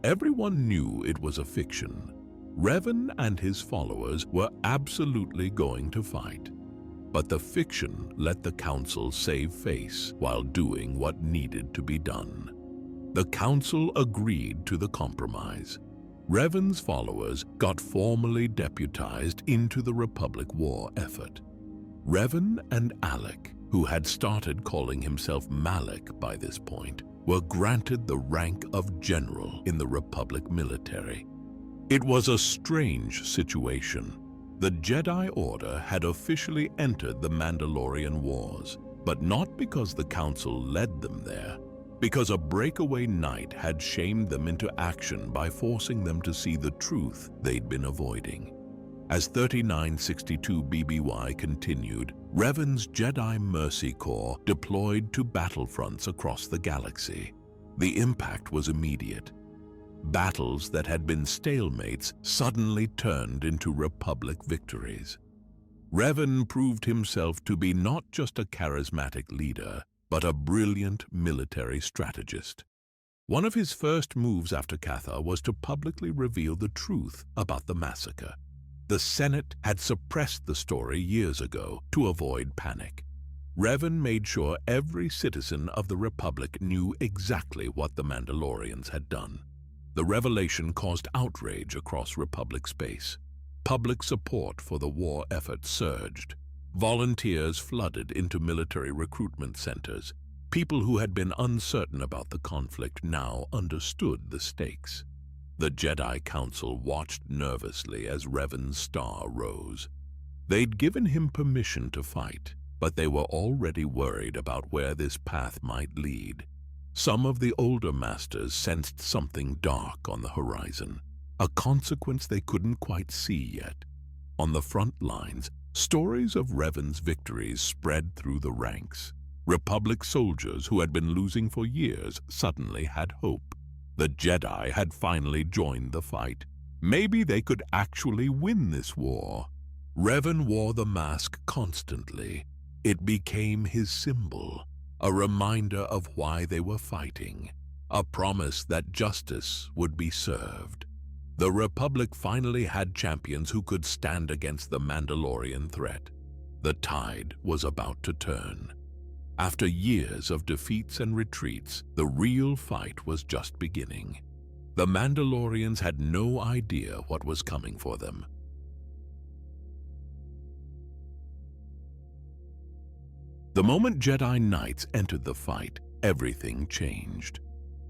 Everyone knew it was a fiction. Revan and his followers were absolutely going to fight. But the fiction let the Council save face while doing what needed to be done. The Council agreed to the compromise. Revan's followers got formally deputized into the Republic war effort. Revan and Alec, who had started calling himself Malik by this point, were granted the rank of general in the Republic military. It was a strange situation. The Jedi Order had officially entered the Mandalorian Wars, but not because the Council led them there, because a breakaway knight had shamed them into action by forcing them to see the truth they'd been avoiding. As 3962 BBY continued, Revan's Jedi Mercy Corps deployed to battlefronts across the galaxy. The impact was immediate. Battles that had been stalemates suddenly turned into Republic victories. Revan proved himself to be not just a charismatic leader, but a brilliant military strategist. One of his first moves after Cathar was to publicly reveal the truth about the massacre. The Senate had suppressed the story years ago to avoid panic. Revan made sure every citizen of the Republic knew exactly what the Mandalorians had done. The revelation caused outrage across Republic space. Public support for the war effort surged. Volunteers flooded into military recruitment centers. People who had been uncertain about the conflict now understood the stakes. The Jedi Council watched nervously as Revan's star rose. They'd given him permission to fight, but they were already worried about where this path might lead. Some of the older masters sensed something dark on the horizon, a consequence they couldn't quite see yet. On the front lines, Stories of Revan's victories spread through the ranks. Republic soldiers who had been losing for years suddenly had hope. The Jedi had finally joined the fight. Maybe they could actually win this war. Revan wore the mask constantly. It became his symbol, a reminder of why they were fighting, a promise that justice would be served. The Republic finally had champions who could stand against the Mandalorian threat. The tide was about to turn. After years of defeats and retreats, the real fight was just beginning. The Mandalorians had no idea what was coming for them. The moment Jedi Knights entered the fight, everything changed.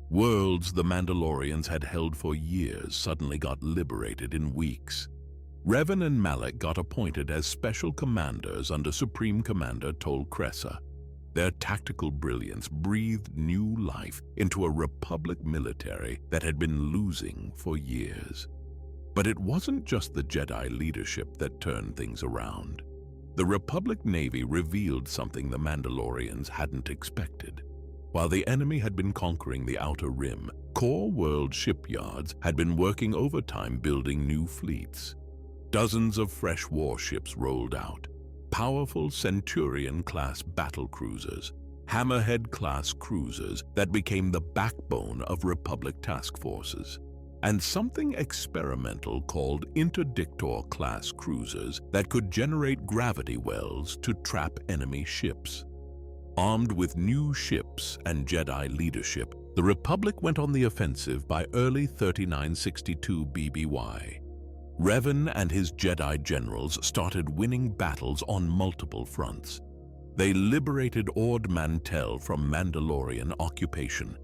Worlds the Mandalorians had held for years suddenly got liberated in weeks. Revan and Malak got appointed as special commanders under Supreme Commander Tol Kressa. Their tactical brilliance breathed new life into a Republic military that had been losing for years. But it wasn't just the Jedi leadership that turned things around. The Republic Navy revealed something the Mandalorians hadn't expected. While the enemy had been conquering the Outer Rim, core world shipyards had been working overtime building new fleets. Dozens of fresh warships rolled out. Powerful Centurion-class battlecruisers, Hammerhead-class cruisers that became the backbone of Republic task forces, and something experimental called Interdictor-class cruisers that could generate gravity wells to trap enemy ships. Armed with new ships and Jedi leadership, the Republic went on the offensive by early 3962 BBY. Revan and his Jedi generals started winning battles on multiple fronts. They liberated Ord Mantell from Mandalorian occupation.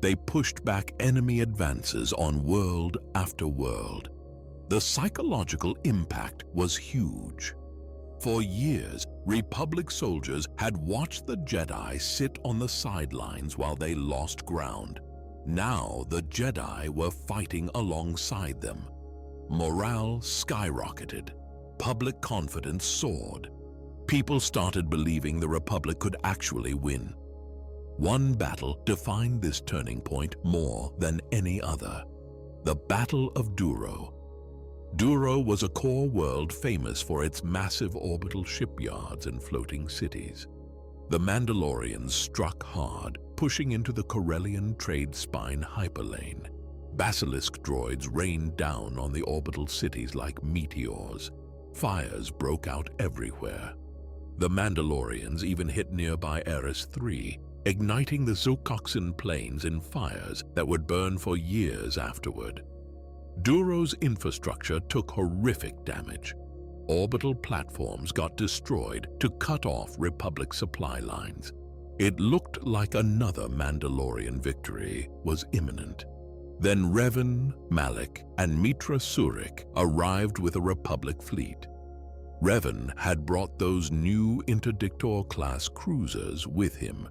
They pushed back enemy advances on world after world. The psychological impact was huge. For years, Republic soldiers had watched the Jedi sit on the sidelines while they lost ground. Now the Jedi were fighting alongside them. Morale skyrocketed. Public confidence soared. People started believing the Republic could actually win. One battle defined this turning point more than any other: the Battle of Duro. Duro was a core world famous for its massive orbital shipyards and floating cities. The Mandalorians struck hard, pushing into the Corellian trade spine hyperlane. Basilisk droids rained down on the orbital cities like meteors. Fires broke out everywhere. The Mandalorians even hit nearby Eris 3, igniting the Zokoxin plains in fires that would burn for years afterward. Duro's infrastructure took horrific damage. Orbital platforms got destroyed to cut off Republic supply lines. It looked like another Mandalorian victory was imminent. Then Revan, Malak, and Mitra Surik arrived with a Republic fleet. Revan had brought those new Interdictor-class cruisers with him.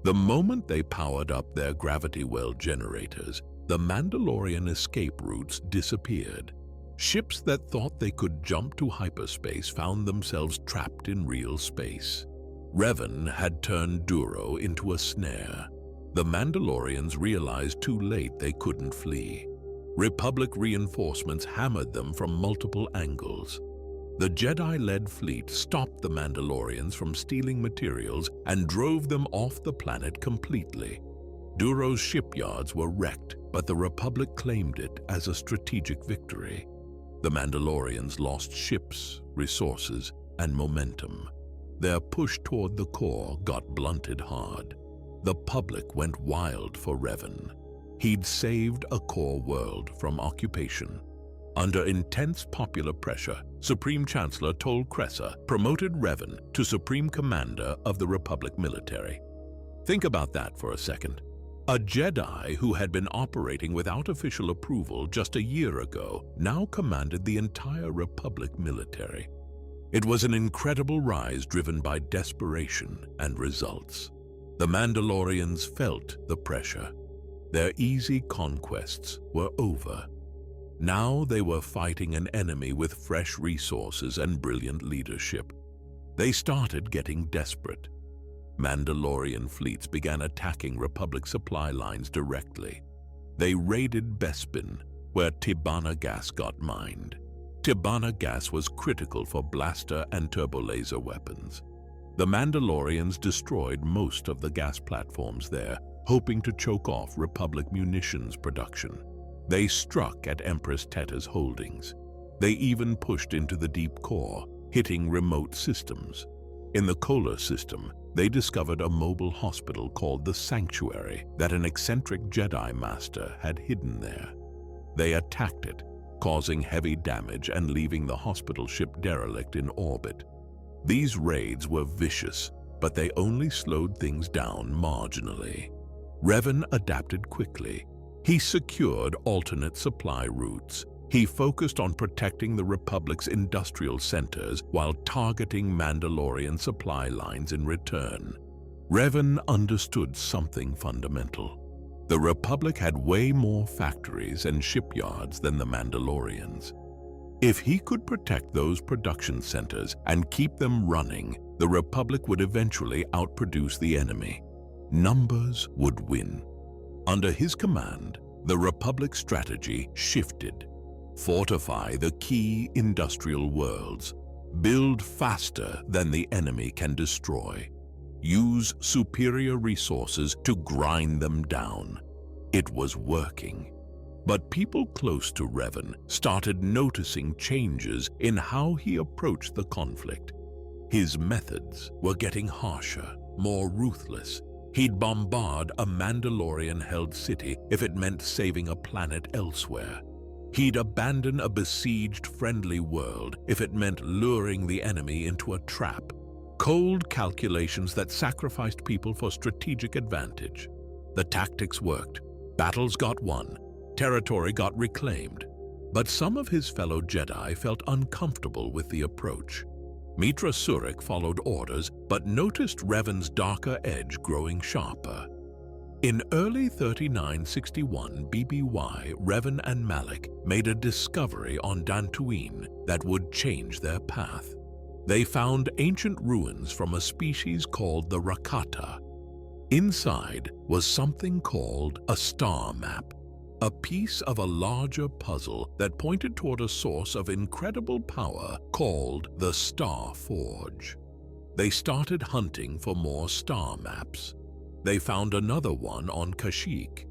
The moment they powered up their gravity well generators, the Mandalorian escape routes disappeared. Ships that thought they could jump to hyperspace found themselves trapped in real space. Revan had turned Duro into a snare. The Mandalorians realized too late they couldn't flee. Republic reinforcements hammered them from multiple angles. The Jedi-led fleet stopped the Mandalorians from stealing materials and drove them off the planet completely. Duro's shipyards were wrecked, but the Republic claimed it as a strategic victory. The Mandalorians lost ships, resources, and momentum. Their push toward the core got blunted hard. The public went wild for Revan. He'd saved a core world from occupation. Under intense popular pressure, Supreme Chancellor Tol Kressa promoted Revan to Supreme Commander of the Republic military. Think about that for a second. A Jedi who had been operating without official approval just a year ago now commanded the entire Republic military. It was an incredible rise driven by desperation and results. The Mandalorians felt the pressure. Their easy conquests were over. Now they were fighting an enemy with fresh resources and brilliant leadership. They started getting desperate. Mandalorian fleets began attacking Republic supply lines directly. They raided Bespin, where Tibanna gas got mined. Tibanna gas was critical for blaster and turbolaser weapons. The Mandalorians destroyed most of the gas platforms there, hoping to choke off Republic munitions production. They struck at Empress Teta's holdings. They even pushed into the deep core, hitting remote systems. In the Kolar system, they discovered a mobile hospital called the Sanctuary that an eccentric Jedi master had hidden there. They attacked it, causing heavy damage and leaving the hospital ship derelict in orbit. These raids were vicious, but they only slowed things down marginally. Revan adapted quickly. He secured alternate supply routes. He focused on protecting the Republic's industrial centers while targeting Mandalorian supply lines in return. Revan understood something fundamental. The Republic had way more factories and shipyards than the Mandalorians. If he could protect those production centers and keep them running, the Republic would eventually outproduce the enemy. Numbers would win. Under his command, the Republic's strategy shifted. Fortify the key industrial worlds. Build faster than the enemy can destroy. Use superior resources to grind them down. It was working. But people close to Revan started noticing changes in how he approached the conflict. His methods were getting harsher, more ruthless. He'd bombard a Mandalorian-held city if it meant saving a planet elsewhere. He'd abandon a besieged friendly world if it meant luring the enemy into a trap. Cold calculations that sacrificed people for strategic advantage. The tactics worked. Battles got won. Territory got reclaimed. But some of his fellow Jedi felt uncomfortable with the approach. Mitra Surik followed orders, but noticed Revan's darker edge growing sharper. In early 3961 BBY, Revan and Malak made a discovery on Dantooine that would change their path. They found ancient ruins from a species called the Rakata. Inside was something called a star map, a piece of a larger puzzle that pointed toward a source of incredible power called the Star Forge. They started hunting for more star maps. They found another one on Kashyyyk.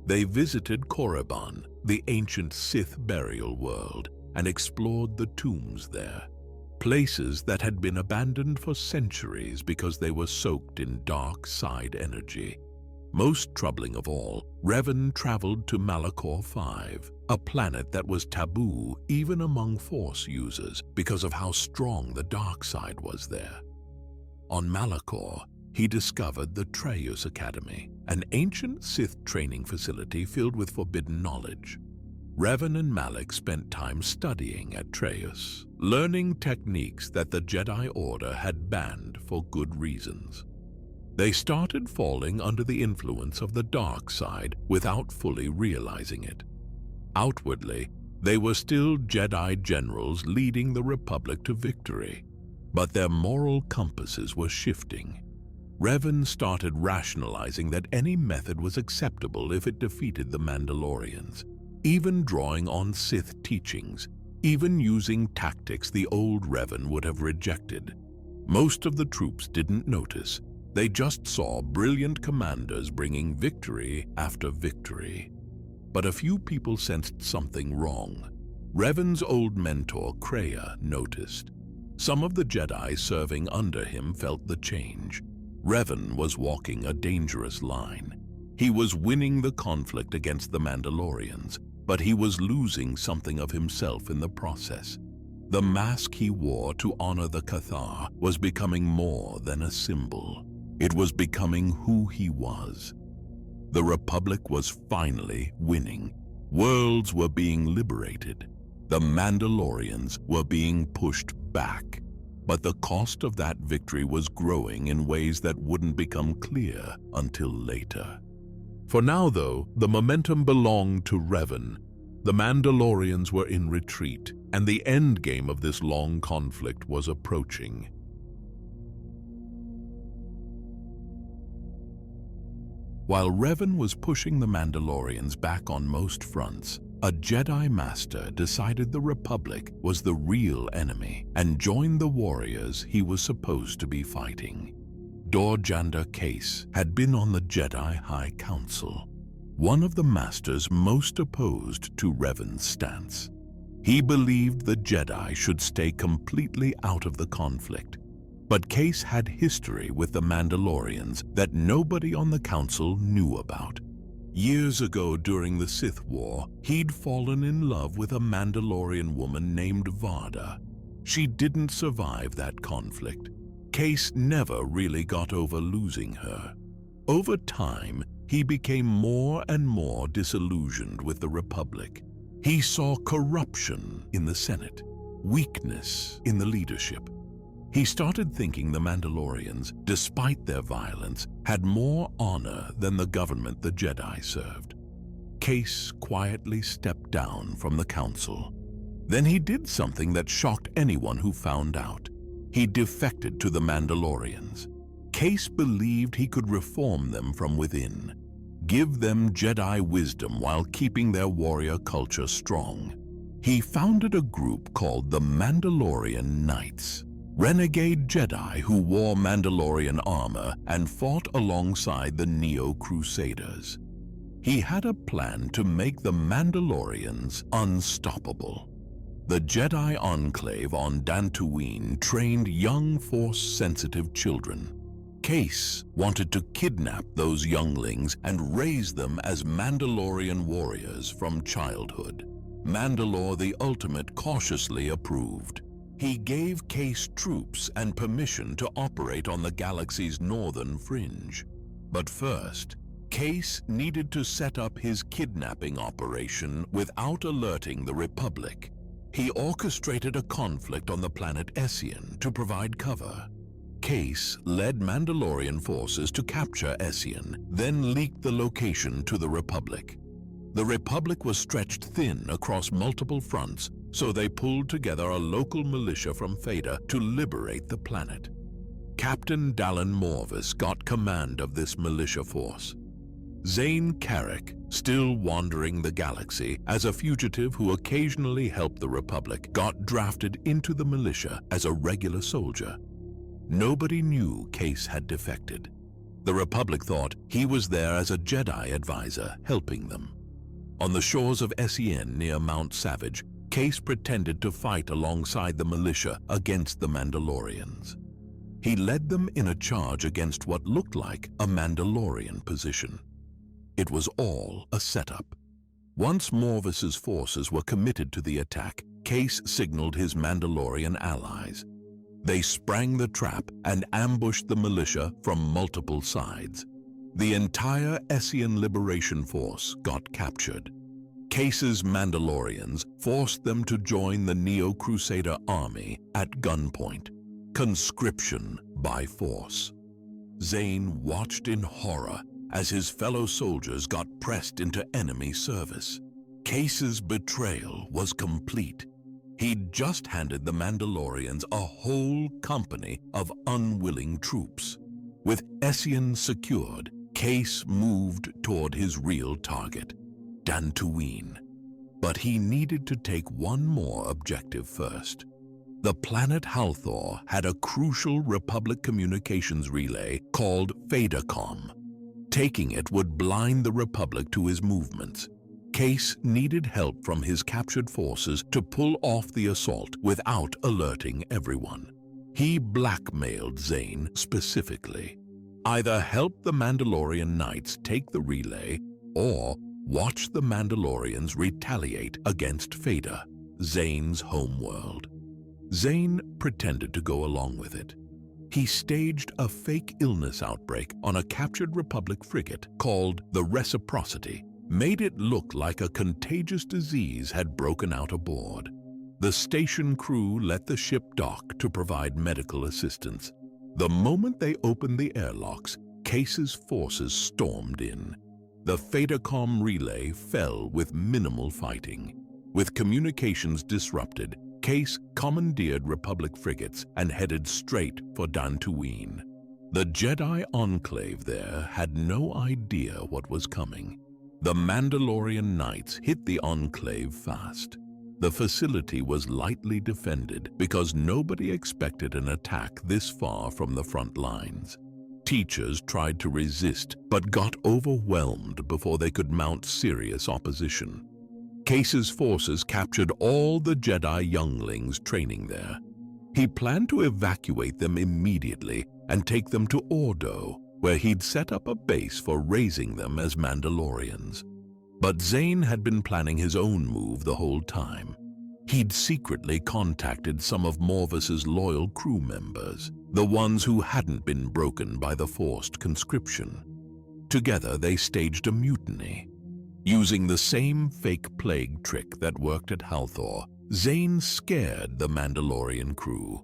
They visited Korriban, the ancient Sith burial world, and explored the tombs there. Places that had been abandoned for centuries because they were soaked in dark side energy. Most troubling of all, Revan traveled to Malachor 5, a planet that was taboo even among Force users because of how strong the dark side was there. On Malachor, he discovered the Treyus Academy, an ancient Sith training facility filled with forbidden knowledge. Revan and Malak spent time studying at Treyus, learning techniques that the Jedi Order had banned for good reasons. They started falling under the influence of the dark side without fully realizing it. Outwardly, they were still Jedi generals leading the Republic to victory, but their moral compasses were shifting. Revan started rationalizing that any method was acceptable if it defeated the Mandalorians, even drawing on Sith teachings, even using tactics the old Revan would have rejected. Most of the troops didn't notice. They just saw brilliant commanders bringing victory after victory. But a few people sensed something wrong. Revan's old mentor, Kreia, noticed. Some of the Jedi serving under him felt the change. Revan was walking a dangerous line. He was winning the conflict against the Mandalorians, but he was losing something of himself in the process. The mask he wore to honor the Cathar was becoming more than a symbol. It was becoming who he was. The Republic was finally winning. Worlds were being liberated. The Mandalorians were being pushed back. But the cost of that victory was growing in ways that wouldn't become clear until later. For now, though, the momentum belonged to Revan. The Mandalorians were in retreat, and the endgame of this long conflict was approaching. While Revan was pushing the Mandalorians back on most fronts, a Jedi Master decided the Republic was the real enemy and joined the warriors he was supposed to be fighting. Darth Case had been on the Jedi High Council, one of the Masters most opposed to Revan's stance. He believed the Jedi should stay completely out of the conflict, but Case had history with the Mandalorians that nobody on the Council knew about. Years ago during the Sith War, he'd fallen in love with a Mandalorian woman named Varda. She didn't survive that conflict. Case never really got over losing her. Over time, he became more and more disillusioned with the Republic. He saw corruption in the Senate, weakness in the leadership. He started thinking the Mandalorians, despite their violence, had more honor than the government the Jedi served. Case quietly stepped down from the council. Then he did something that shocked anyone who found out. He defected to the Mandalorians. Case believed he could reform them from within, give them Jedi wisdom while keeping their warrior culture strong. He founded a group called the Mandalorian Knights, renegade Jedi who wore Mandalorian armor and fought alongside the Neo-Crusaders. He had a plan to make the Mandalorians unstoppable. The Jedi Enclave on Dantooine trained young Force-sensitive children. Case wanted to kidnap those younglings and raise them as Mandalorian warriors from childhood. Mandalore the Ultimate cautiously approved. He gave Case troops and permission to operate on the galaxy's northern fringe. But first, Case needed to set up his kidnapping operation without alerting the Republic. He orchestrated a conflict on the planet Essien to provide cover. Case led Mandalorian forces to capture Essien, then leaked the location to the Republic. The Republic was stretched thin across multiple fronts, so they pulled together a local militia from Theta to liberate the planet. Captain Dallin Morvis got command of this militia force. Zane Carrick, still wandering the galaxy as a fugitive who occasionally helped the Republic, got drafted into the militia as a regular soldier. Nobody knew Case had defected. The Republic thought he was there as a Jedi advisor helping them. On the shores of Essien near Mount Savage, Case pretended to fight alongside the militia against the Mandalorians. He led them in a charge against what looked like a Mandalorian position. It was all a setup. Once Morvis's forces were committed to the attack, Case signaled his Mandalorian allies. They sprang the trap and ambushed the militia from multiple sides. The entire Essien Liberation Force got captured. Case's Mandalorians forced them to join the Neo-Crusader army at gunpoint. Conscription by force. Zane watched in horror as his fellow soldiers got pressed into enemy service. Case's betrayal was complete. He'd just handed the Mandalorians a whole company of unwilling troops. With Essien secured, Case moved toward his real target, Dantooine. But he needed to take one more objective first. The planet Halthor had a crucial Republic communications relay called Fadacom. Taking it would blind the Republic to his movements. Case needed help from his captured forces to pull off the assault without alerting everyone. He blackmailed Zane specifically. Either help the Mandalorian Knights take the relay, or watch the Mandalorians retaliate against Theta, Zane's homeworld. Zane pretended to go along with it. He staged a fake illness outbreak on a captured Republic frigate called the Reciprocity, made it look like a contagious disease had broken out aboard. The station crew let the ship dock to provide medical assistance. The moment they opened the airlocks, Case's forces stormed in. The Fadercom relay fell with minimal fighting. With communications disrupted, Case commandeered Republic frigates and headed straight for Dantooine. The Jedi Enclave there had no idea what was coming. The Mandalorian Knights hit the Enclave fast. The facility was lightly defended because nobody expected an attack this far from the front lines. Teachers tried to resist but got overwhelmed before they could mount serious opposition. Case's forces captured all the Jedi younglings training there. He planned to evacuate them immediately and take them to Ordo, where he'd set up a base for raising them as Mandalorians. But Zane had been planning his own move the whole time. He'd secretly contacted some of Morvis's loyal crew members, the ones who hadn't been broken by the forced conscription. Together they staged a mutiny. Using the same fake plague trick that worked at Halthor, Zane scared the Mandalorian crew.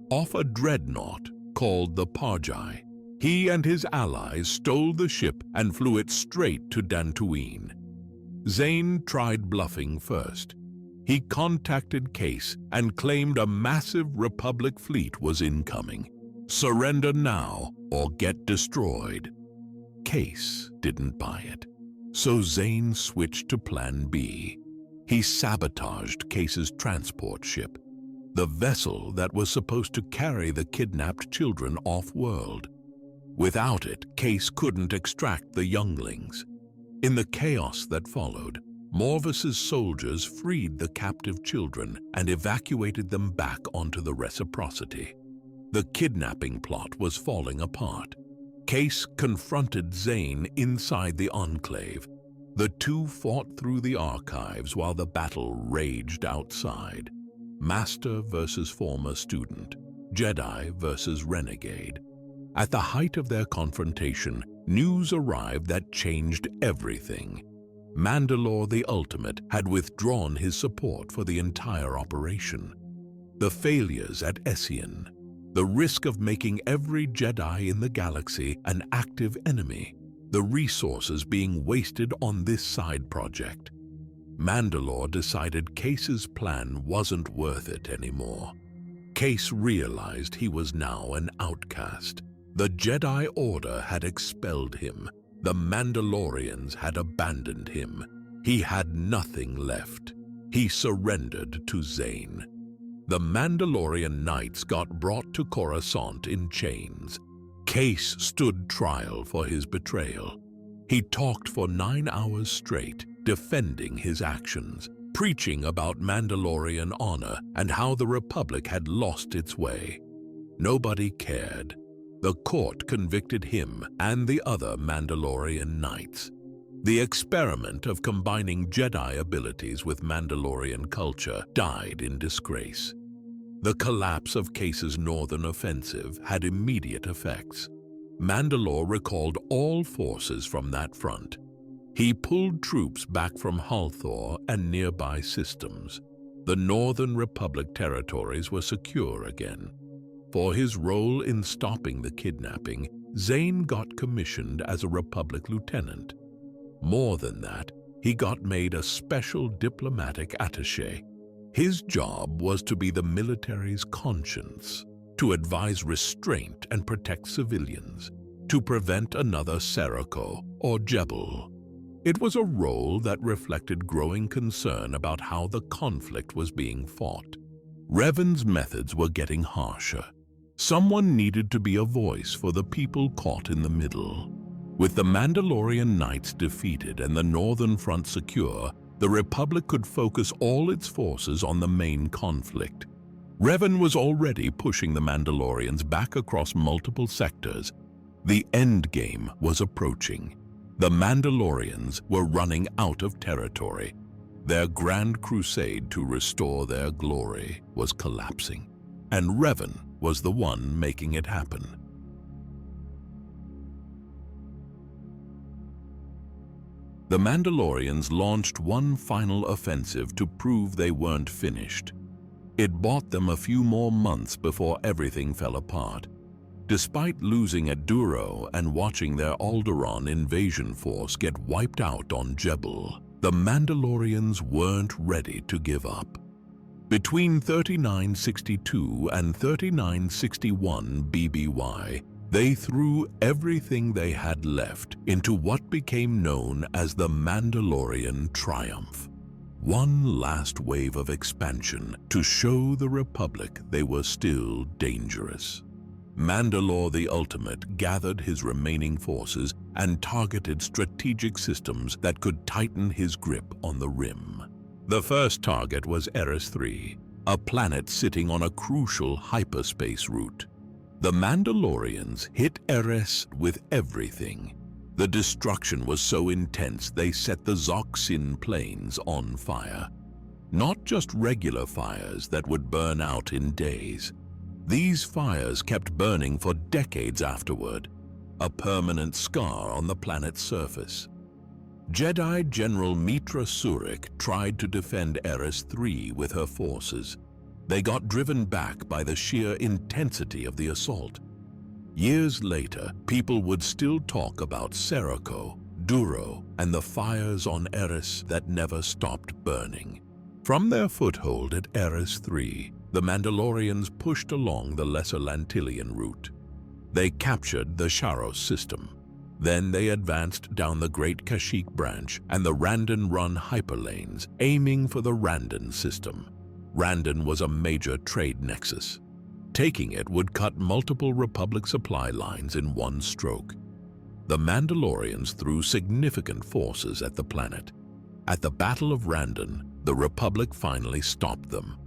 Off a dreadnought called the Parjai, he and his allies stole the ship and flew it straight to Dantooine. Zane tried bluffing first. He contacted Case and claimed a massive Republic fleet was incoming. Surrender now or get destroyed. Case didn't buy it. So Zane switched to Plan B. He sabotaged Case's transport ship, the vessel that was supposed to carry the kidnapped children off-world. Without it, Case couldn't extract the younglings. In the chaos that followed, Morvis's soldiers freed the captive children and evacuated them back onto the Reciprocity. The kidnapping plot was falling apart. Case confronted Zane inside the Enclave. The two fought through the archives while the battle raged outside. Master versus former student, Jedi versus renegade. At the height of their confrontation, news arrived that changed everything. Mandalore the Ultimate had withdrawn his support for the entire operation. The failures at Essien, the risk of making every Jedi in the galaxy an active enemy, the resources being wasted on this side project. Mandalore decided Case's plan wasn't worth it anymore. Case realized he was now an outcast. The Jedi Order had expelled him. The Mandalorians had abandoned him. He had nothing left. He surrendered to Zane. The Mandalorian Knights got brought to Coruscant in chains. Case stood trial for his betrayal. He talked for 9 hours straight, defending his actions, preaching about Mandalorian honor and how the Republic had lost its way. Nobody cared. The court convicted him and the other Mandalorian Knights. The experiment of combining Jedi abilities with Mandalorian culture died in disgrace. The collapse of Case's northern offensive had immediate effects. Mandalore recalled all forces from that front. He pulled troops back from Halthor and nearby systems. The Northern Republic territories were secure again. For his role in stopping the kidnapping, Zane got commissioned as a Republic lieutenant. More than that, he got made a special diplomatic attaché. His job was to be the military's conscience, to advise restraint and protect civilians, to prevent another Seriko or Jebel. It was a role that reflected growing concern about how the conflict was being fought. Revan's methods were getting harsher. Someone needed to be a voice for the people caught in the middle. With the Mandalorian Knights defeated and the Northern Front secure, the Republic could focus all its forces on the main conflict. Revan was already pushing the Mandalorians back across multiple sectors. The endgame was approaching. The Mandalorians were running out of territory. Their grand crusade to restore their glory was collapsing, and Revan was the one making it happen. The Mandalorians launched one final offensive to prove they weren't finished. It bought them a few more months before everything fell apart. Despite losing at Duro and watching their Alderaan invasion force get wiped out on Jebel, the Mandalorians weren't ready to give up. Between 3962 and 3961 BBY, they threw everything they had left into what became known as the Mandalorian Triumph. One last wave of expansion to show the Republic they were still dangerous. Mandalore the Ultimate gathered his remaining forces and targeted strategic systems that could tighten his grip on the Rim. The first target was Eris 3, a planet sitting on a crucial hyperspace route. The Mandalorians hit Eris with everything. The destruction was so intense they set the Zoxin plains on fire. Not just regular fires that would burn out in days. These fires kept burning for decades afterward, a permanent scar on the planet's surface. Jedi General Mitra Surik tried to defend Eris 3 with her forces. They got driven back by the sheer intensity of the assault. Years later, people would still talk about Serako, Duro, and the fires on Eris that never stopped burning. From their foothold at Eris 3, the Mandalorians pushed along the Lesser Lantilian route. They captured the Sharos system. Then they advanced down the Great Kashyyyk branch and the Randan Run hyperlanes, aiming for the Randan system. Randan was a major trade nexus. Taking it would cut multiple Republic supply lines in one stroke. The Mandalorians threw significant forces at the planet. At the Battle of Randan, the Republic finally stopped them.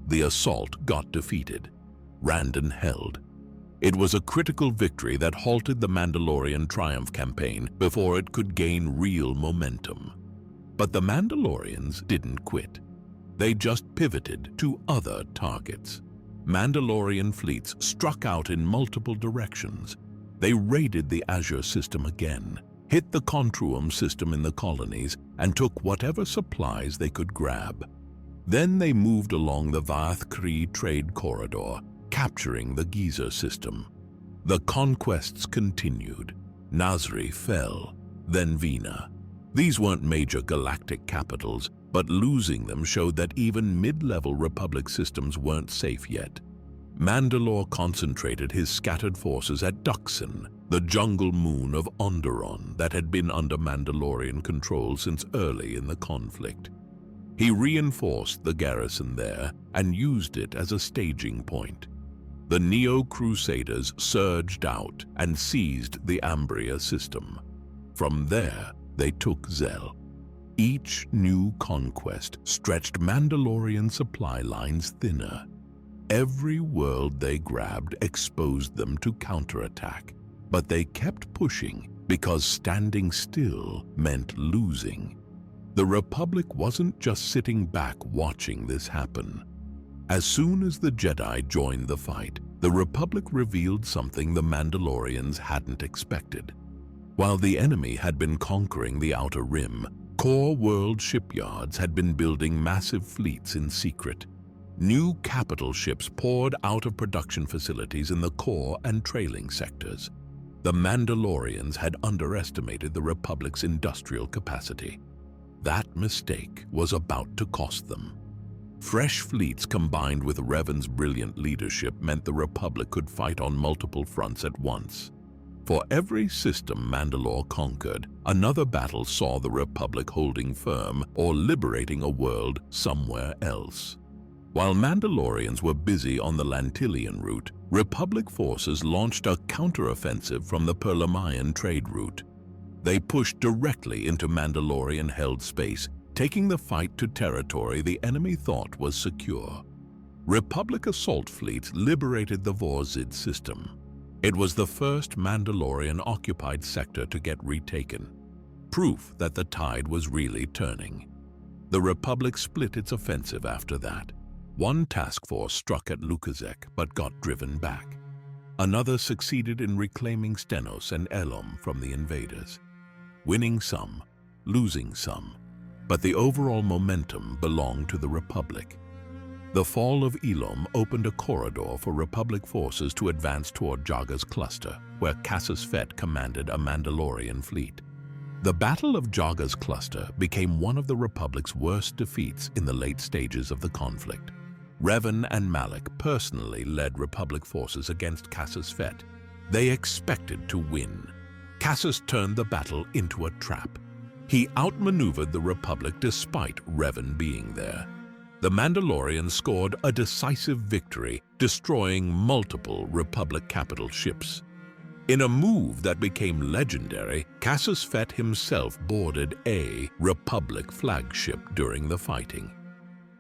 The assault got defeated. Randan held. It was a critical victory that halted the Mandalorian Triumph campaign before it could gain real momentum. But the Mandalorians didn't quit. They just pivoted to other targets. Mandalorian fleets struck out in multiple directions. They raided the Azure system again, hit the Contruum system in the colonies, and took whatever supplies they could grab. Then they moved along the Vaath-Kree trade corridor, capturing the Giza system. The conquests continued. Nazri fell, then Vina. These weren't major galactic capitals, but losing them showed that even mid-level Republic systems weren't safe yet. Mandalore concentrated his scattered forces at Duxon, the jungle moon of Alderaan that had been under Mandalorian control since early in the conflict. He reinforced the garrison there and used it as a staging point. The Neo-Crusaders surged out and seized the Ambria system. From there, they took Zell. Each new conquest stretched Mandalorian supply lines thinner. Every world they grabbed exposed them to counterattack, but they kept pushing because standing still meant losing. The Republic wasn't just sitting back watching this happen. As soon as the Jedi joined the fight, the Republic revealed something the Mandalorians hadn't expected. While the enemy had been conquering the Outer Rim, core world shipyards had been building massive fleets in secret. New capital ships poured out of production facilities in the core and trailing sectors. The Mandalorians had underestimated the Republic's industrial capacity. That mistake was about to cost them. Fresh fleets combined with Revan's brilliant leadership meant the Republic could fight on multiple fronts at once. For every system Mandalore conquered, another battle saw the Republic holding firm or liberating a world somewhere else. While Mandalorians were busy on the Lantilian route, Republic forces launched a counteroffensive from the Perlamayan trade route. They pushed directly into Mandalorian-held space, taking the fight to territory the enemy thought was secure. Republic assault fleets liberated the Vorzid system. It was the first Mandalorian-occupied sector to get retaken, proof that the tide was really turning. The Republic split its offensive after that. One task force struck at Lukaszek but got driven back. Another succeeded in reclaiming Stenos and Elom from the invaders. Winning some, losing some, but the overall momentum belonged to the Republic. The fall of Elom opened a corridor for Republic forces to advance toward Jaga's cluster, where Casus Fett commanded a Mandalorian fleet. The Battle of Jaga's cluster became one of the Republic's worst defeats in the late stages of the conflict. Revan and Malak personally led Republic forces against Casus Fett. They expected to win. Casus turned the battle into a trap. He outmaneuvered the Republic despite Revan being there. The Mandalorians scored a decisive victory, destroying multiple Republic capital ships. In a move that became legendary, Casus Fett himself boarded a Republic flagship during the fighting.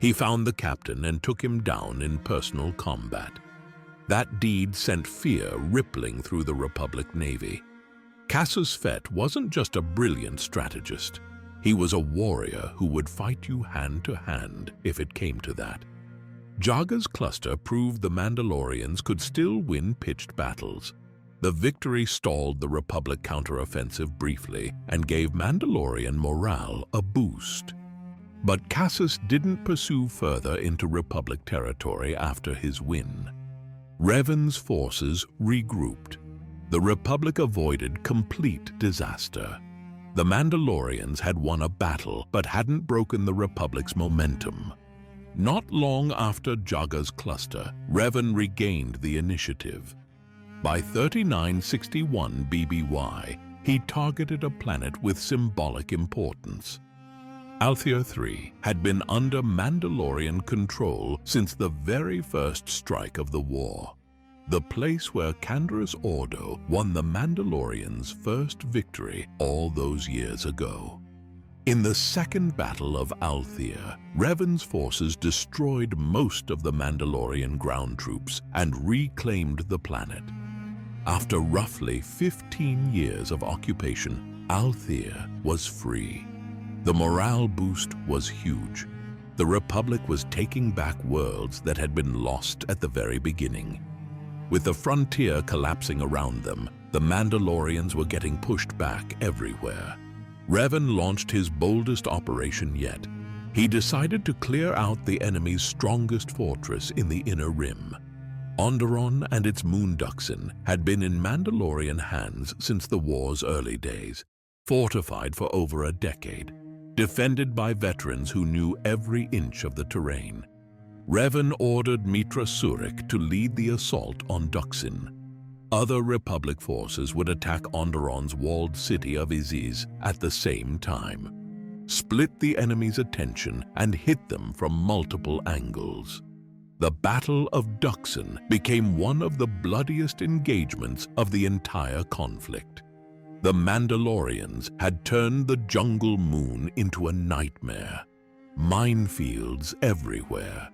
He found the captain and took him down in personal combat. That deed sent fear rippling through the Republic Navy. Casus Fett wasn't just a brilliant strategist. He was a warrior who would fight you hand to hand if it came to that. Jaga's cluster proved the Mandalorians could still win pitched battles. The victory stalled the Republic counteroffensive briefly and gave Mandalorian morale a boost. But Casus didn't pursue further into Republic territory after his win. Revan's forces regrouped. The Republic avoided complete disaster. The Mandalorians had won a battle but hadn't broken the Republic's momentum. Not long after Jaga's cluster, Revan regained the initiative. By 3961 BBY, he targeted a planet with symbolic importance. Althea III had been under Mandalorian control since the very first strike of the war, the place where Canderous Ordo won the Mandalorians' first victory all those years ago. In the Second Battle of Althea, Revan's forces destroyed most of the Mandalorian ground troops and reclaimed the planet. After roughly 15 years of occupation, Althea was free. The morale boost was huge. The Republic was taking back worlds that had been lost at the very beginning. With the frontier collapsing around them, the Mandalorians were getting pushed back everywhere. Revan launched his boldest operation yet. He decided to clear out the enemy's strongest fortress in the Inner Rim. Alderaan and its moon Duxin had been in Mandalorian hands since the war's early days, fortified for over a decade, defended by veterans who knew every inch of the terrain. Revan ordered Mitra Surik to lead the assault on Duxin. Other Republic forces would attack Alderaan's walled city of Iziz at the same time, split the enemy's attention and hit them from multiple angles. The Battle of Duxin became one of the bloodiest engagements of the entire conflict. The Mandalorians had turned the jungle moon into a nightmare. Minefields everywhere,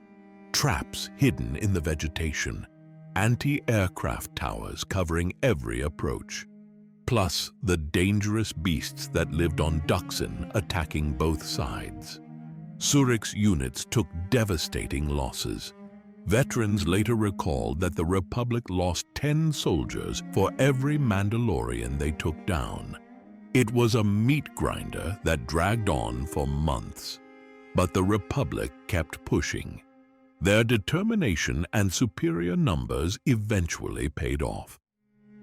traps hidden in the vegetation, anti-aircraft towers covering every approach, plus the dangerous beasts that lived on Duxin attacking both sides. Surik's units took devastating losses. Veterans later recalled that the Republic lost 10 soldiers for every Mandalorian they took down. It was a meat grinder that dragged on for months. But the Republic kept pushing. Their determination and superior numbers eventually paid off.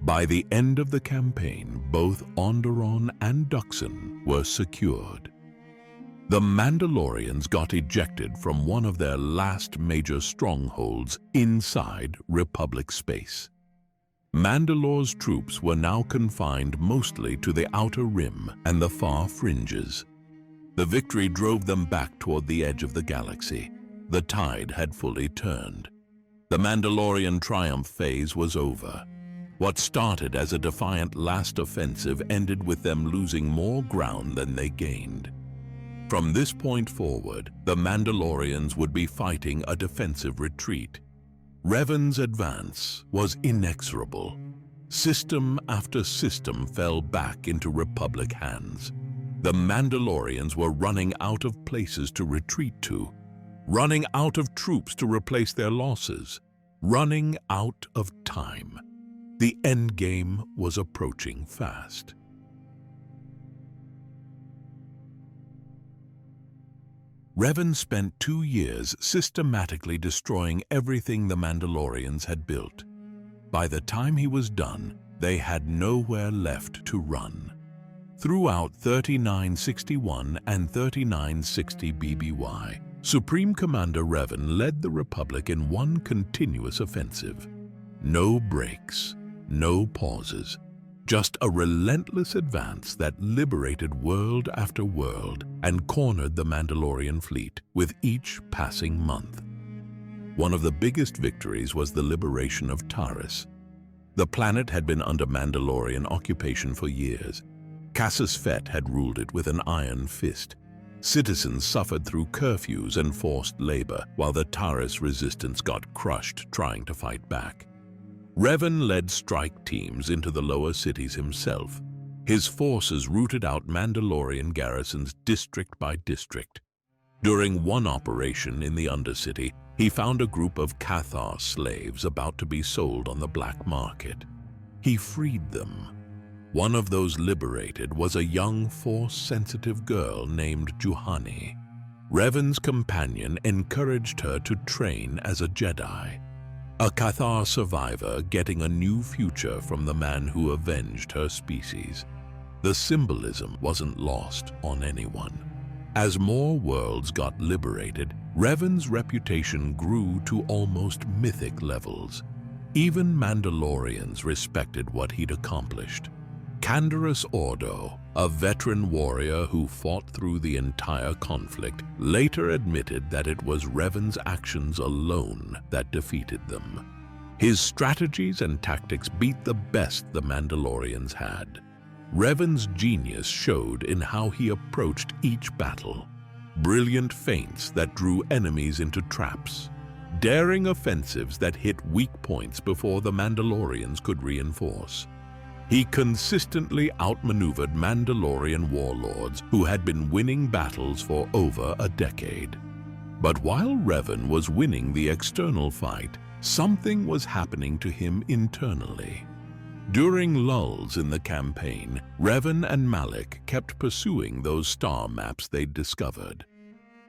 By the end of the campaign, both Alderaan and Duxin were secured. The Mandalorians got ejected from one of their last major strongholds inside Republic space. Mandalore's troops were now confined mostly to the outer rim and the far fringes. The victory drove them back toward the edge of the galaxy. The tide had fully turned. The Mandalorian triumph phase was over. What started as a defiant last offensive ended with them losing more ground than they gained. From this point forward, the Mandalorians would be fighting a defensive retreat. Revan's advance was inexorable. System after system fell back into Republic hands. The Mandalorians were running out of places to retreat to, running out of troops to replace their losses, running out of time. The endgame was approaching fast. Revan spent 2 years systematically destroying everything the Mandalorians had built. By the time he was done, they had nowhere left to run. Throughout 3961 and 3960 BBY, Supreme Commander Revan led the Republic in one continuous offensive. No breaks, no pauses, just a relentless advance that liberated world after world and cornered the Mandalorian fleet with each passing month. One of the biggest victories was the liberation of Taris. The planet had been under Mandalorian occupation for years. Casus Fett had ruled it with an iron fist. Citizens suffered through curfews and forced labor, while the Taris resistance got crushed trying to fight back. Revan led strike teams into the lower cities himself. His forces rooted out Mandalorian garrisons district by district. During one operation in the Undercity, he found a group of Cathar slaves about to be sold on the black market. He freed them. One of those liberated was a young, Force-sensitive girl named Juhani. Revan's companion encouraged her to train as a Jedi. A Cathar survivor getting a new future from the man who avenged her species. The symbolism wasn't lost on anyone. As more worlds got liberated, Revan's reputation grew to almost mythic levels. Even Mandalorians respected what he'd accomplished. Canderous Ordo, a veteran warrior who fought through the entire conflict, later admitted that it was Revan's actions alone that defeated them. His strategies and tactics beat the best the Mandalorians had. Revan's genius showed in how he approached each battle. Brilliant feints that drew enemies into traps. Daring offensives that hit weak points before the Mandalorians could reinforce. He consistently outmaneuvered Mandalorian warlords who had been winning battles for over a decade. But while Revan was winning the external fight, something was happening to him internally. During lulls in the campaign, Revan and Malak kept pursuing those star maps they'd discovered.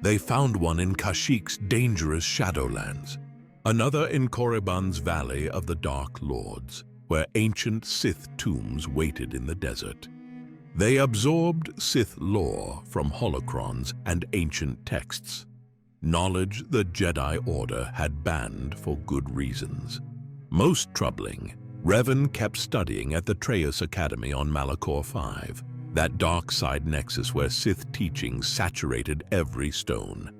They found one in Kashyyyk's dangerous Shadowlands, another in Korriban's Valley of the Dark Lords, where ancient Sith tombs waited in the desert. They absorbed Sith lore from holocrons and ancient texts, knowledge the Jedi Order had banned for good reasons. Most troubling, Revan kept studying at the Treyus Academy on Malachor V, that dark side nexus where Sith teachings saturated every stone.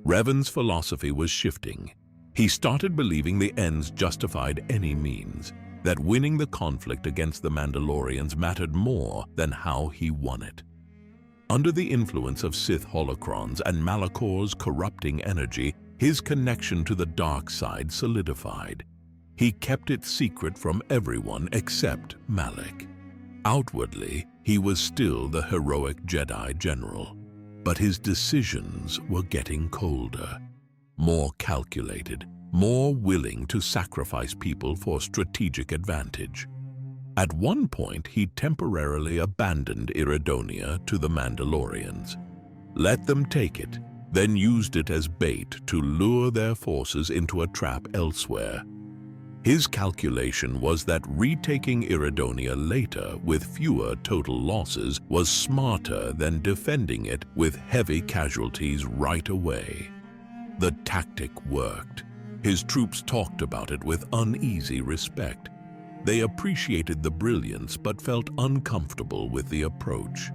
Revan's philosophy was shifting. He started believing the ends justified any means, that winning the conflict against the Mandalorians mattered more than how he won it. Under the influence of Sith holocrons and Malachor's corrupting energy, his connection to the dark side solidified. He kept it secret from everyone except Malak. Outwardly, he was still the heroic Jedi general, but his decisions were getting colder, more calculated, more willing to sacrifice people for strategic advantage. At one point, he temporarily abandoned Iridonia to the Mandalorians. Let them take it, then used it as bait to lure their forces into a trap elsewhere. His calculation was that retaking Iridonia later with fewer total losses was smarter than defending it with heavy casualties right away. The tactic worked. His troops talked about it with uneasy respect. They appreciated the brilliance but felt uncomfortable with the approach.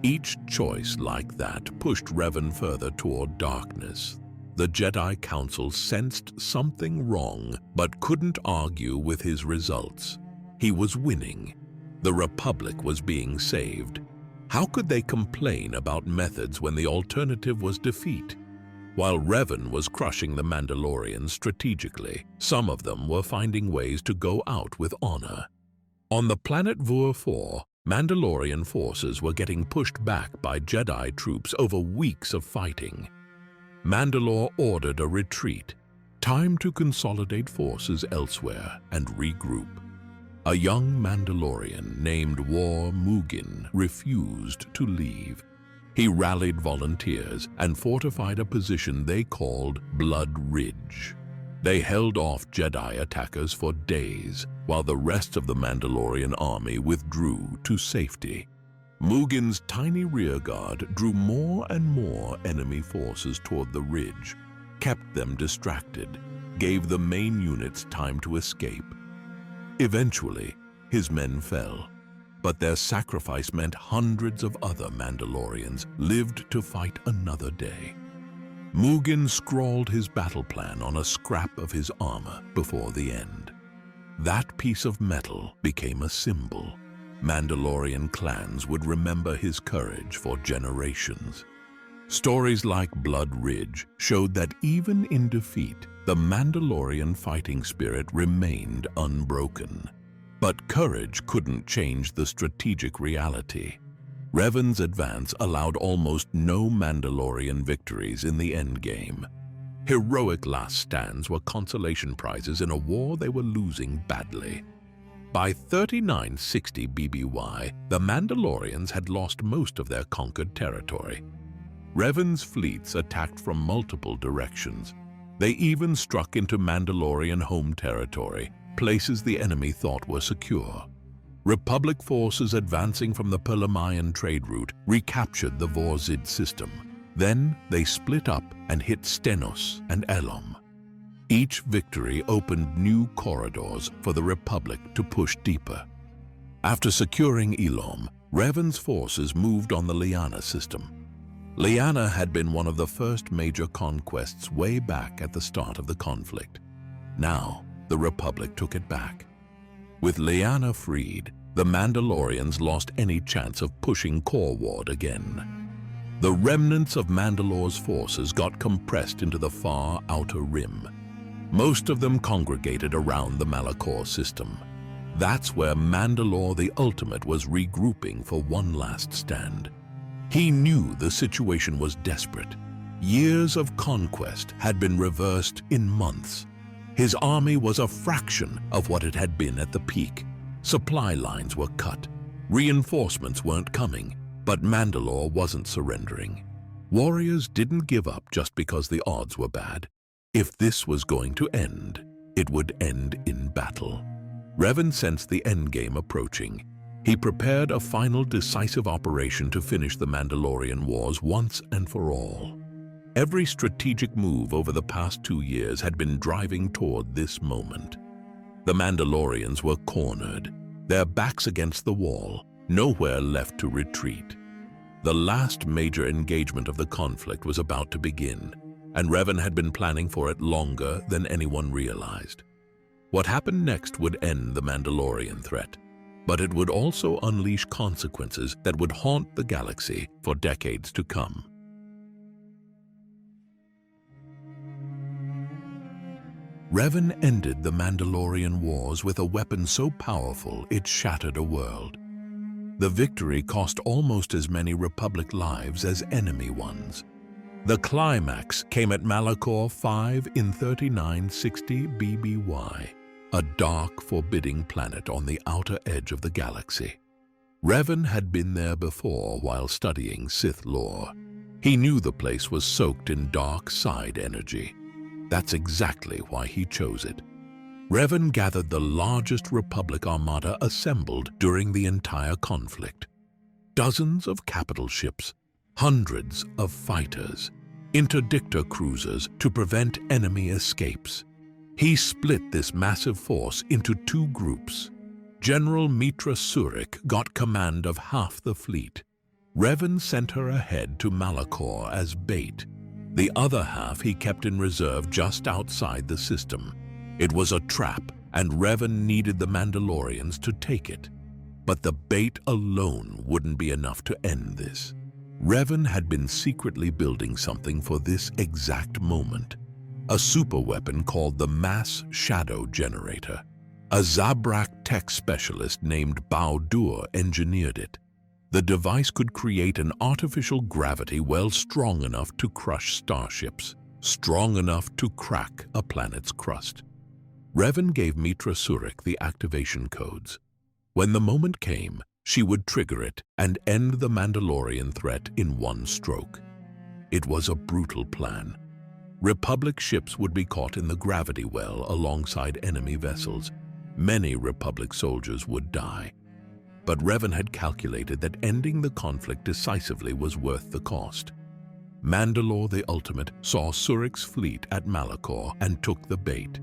Each choice like that pushed Revan further toward darkness. The Jedi Council sensed something wrong but couldn't argue with his results. He was winning. The Republic was being saved. How could they complain about methods when the alternative was defeat? While Revan was crushing the Mandalorians strategically, some of them were finding ways to go out with honor. On the planet Vur 4, Mandalorian forces were getting pushed back by Jedi troops over weeks of fighting. Mandalore ordered a retreat, time to consolidate forces elsewhere and regroup. A young Mandalorian named War Mugin refused to leave. He rallied volunteers and fortified a position they called Blood Ridge. They held off Jedi attackers for days, while the rest of the Mandalorian army withdrew to safety. Mugen's tiny rearguard drew more and more enemy forces toward the ridge, kept them distracted, gave the main units time to escape. Eventually, his men fell, but their sacrifice meant hundreds of other Mandalorians lived to fight another day. Mugen scrawled his battle plan on a scrap of his armor before the end. That piece of metal became a symbol. Mandalorian clans would remember his courage for generations. Stories like Blood Ridge showed that even in defeat, the Mandalorian fighting spirit remained unbroken. But courage couldn't change the strategic reality. Revan's advance allowed almost no Mandalorian victories in the endgame. Heroic last stands were consolation prizes in a war they were losing badly. By 3960 BBY, the Mandalorians had lost most of their conquered territory. Revan's fleets attacked from multiple directions. They even struck into Mandalorian home territory, places the enemy thought were secure. Republic forces advancing from the Pelamayan trade route recaptured the Vorzid system. Then they split up and hit Stenos and Elom. Each victory opened new corridors for the Republic to push deeper. After securing Elom, Revan's forces moved on the Liana system. Liana had been one of the first major conquests way back at the start of the conflict. Now, the Republic took it back. With Liana freed, the Mandalorians lost any chance of pushing Corward again. The remnants of Mandalore's forces got compressed into the far outer rim. Most of them congregated around the Malachor system. That's where Mandalore the Ultimate was regrouping for one last stand. He knew the situation was desperate. Years of conquest had been reversed in months. His army was a fraction of what it had been at the peak. Supply lines were cut. Reinforcements weren't coming, but Mandalore wasn't surrendering. Warriors didn't give up just because the odds were bad. If this was going to end, it would end in battle. Revan sensed the endgame approaching. He prepared a final decisive operation to finish the Mandalorian Wars once and for all. Every strategic move over the past 2 years had been driving toward this moment. The Mandalorians were cornered, their backs against the wall, nowhere left to retreat. The last major engagement of the conflict was about to begin, and Revan had been planning for it longer than anyone realized. What happened next would end the Mandalorian threat, but it would also unleash consequences that would haunt the galaxy for decades to come. Revan ended the Mandalorian Wars with a weapon so powerful it shattered a world. The victory cost almost as many Republic lives as enemy ones. The climax came at Malachor 5 in 3960 BBY, a dark, forbidding planet on the outer edge of the galaxy. Revan had been there before while studying Sith lore. He knew the place was soaked in dark side energy. That's exactly why he chose it. Revan gathered the largest Republic armada assembled during the entire conflict. Dozens of capital ships, hundreds of fighters, interdictor cruisers to prevent enemy escapes. He split this massive force into 2 groups. General Mitra Surik got command of half the fleet. Revan sent her ahead to Malachor as bait. The other half he kept in reserve just outside the system. It was a trap, and Revan needed the Mandalorians to take it. But the bait alone wouldn't be enough to end this. Revan had been secretly building something for this exact moment. A superweapon called the Mass Shadow Generator. A Zabrak tech specialist named Bao-Dur engineered it. The device could create an artificial gravity well strong enough to crush starships, strong enough to crack a planet's crust. Revan gave Mitra Surik the activation codes. When the moment came, She would trigger it and end the Mandalorian threat in one stroke. It was a brutal plan. Republic ships would be caught in the gravity well alongside enemy vessels. Many Republic soldiers would die. But Revan had calculated that ending the conflict decisively was worth the cost. Mandalore the Ultimate saw Surik's fleet at Malachor and took the bait.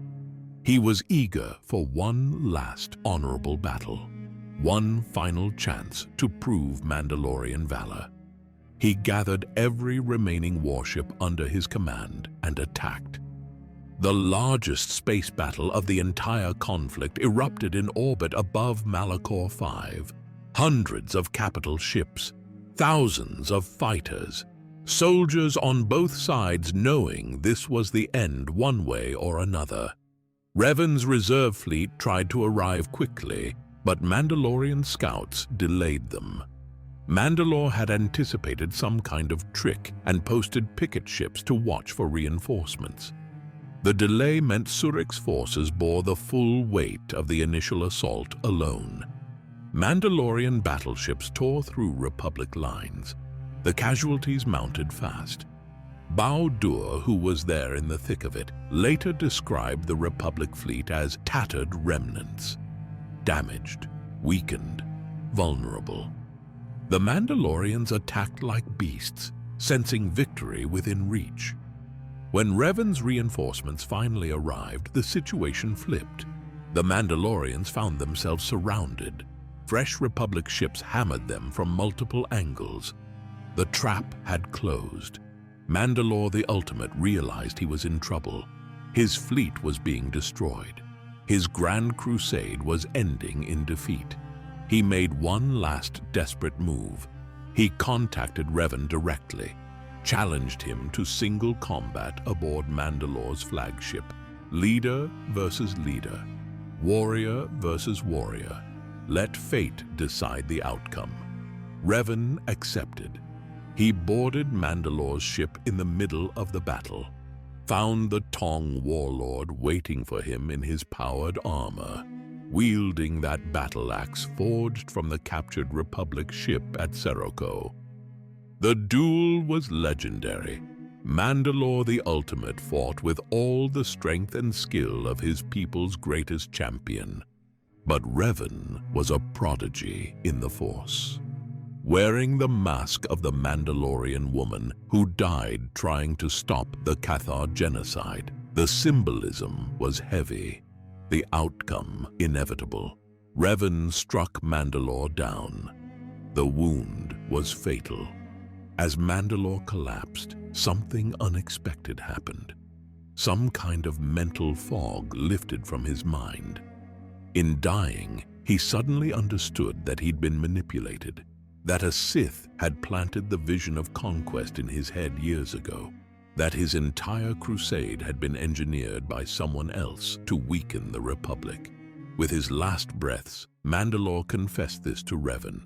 He was eager for one last honorable battle, one final chance to prove Mandalorian valor. He gathered every remaining warship under his command and attacked. The largest space battle of the entire conflict erupted in orbit above Malachor 5. Hundreds of capital ships, thousands of fighters, soldiers on both sides knowing this was the end one way or another. Revan's reserve fleet tried to arrive quickly, but Mandalorian scouts delayed them. Mandalore had anticipated some kind of trick and posted picket ships to watch for reinforcements. The delay meant Surik's forces bore the full weight of the initial assault alone. Mandalorian battleships tore through Republic lines. The casualties mounted fast. Bao Dur, who was there in the thick of it, later described the Republic fleet as tattered remnants. Damaged, weakened, vulnerable. The Mandalorians attacked like beasts, sensing victory within reach. When Revan's reinforcements finally arrived, the situation flipped. The Mandalorians found themselves surrounded. Fresh Republic ships hammered them from multiple angles. The trap had closed. Mandalore the Ultimate realized he was in trouble. His fleet was being destroyed. His grand crusade was ending in defeat. He made one last desperate move. He contacted Revan directly, challenged him to single combat aboard Mandalore's flagship. Leader versus leader, warrior versus warrior. Let fate decide the outcome. Revan accepted. He boarded Mandalore's ship in the middle of the battle, found the Tong warlord waiting for him in his powered armor, wielding that battle axe forged from the captured Republic ship at Seroko. The duel was legendary. Mandalore the Ultimate fought with all the strength and skill of his people's greatest champion. But Revan was a prodigy in the Force. Wearing the mask of the Mandalorian woman who died trying to stop the Cathar genocide, the symbolism was heavy, the outcome inevitable. Revan struck Mandalore down. The wound was fatal. As Mandalore collapsed, something unexpected happened. Some kind of mental fog lifted from his mind. In dying, he suddenly understood that he'd been manipulated, that a Sith had planted the vision of conquest in his head years ago, that his entire crusade had been engineered by someone else to weaken the Republic. With his last breaths, Mandalore confessed this to Revan,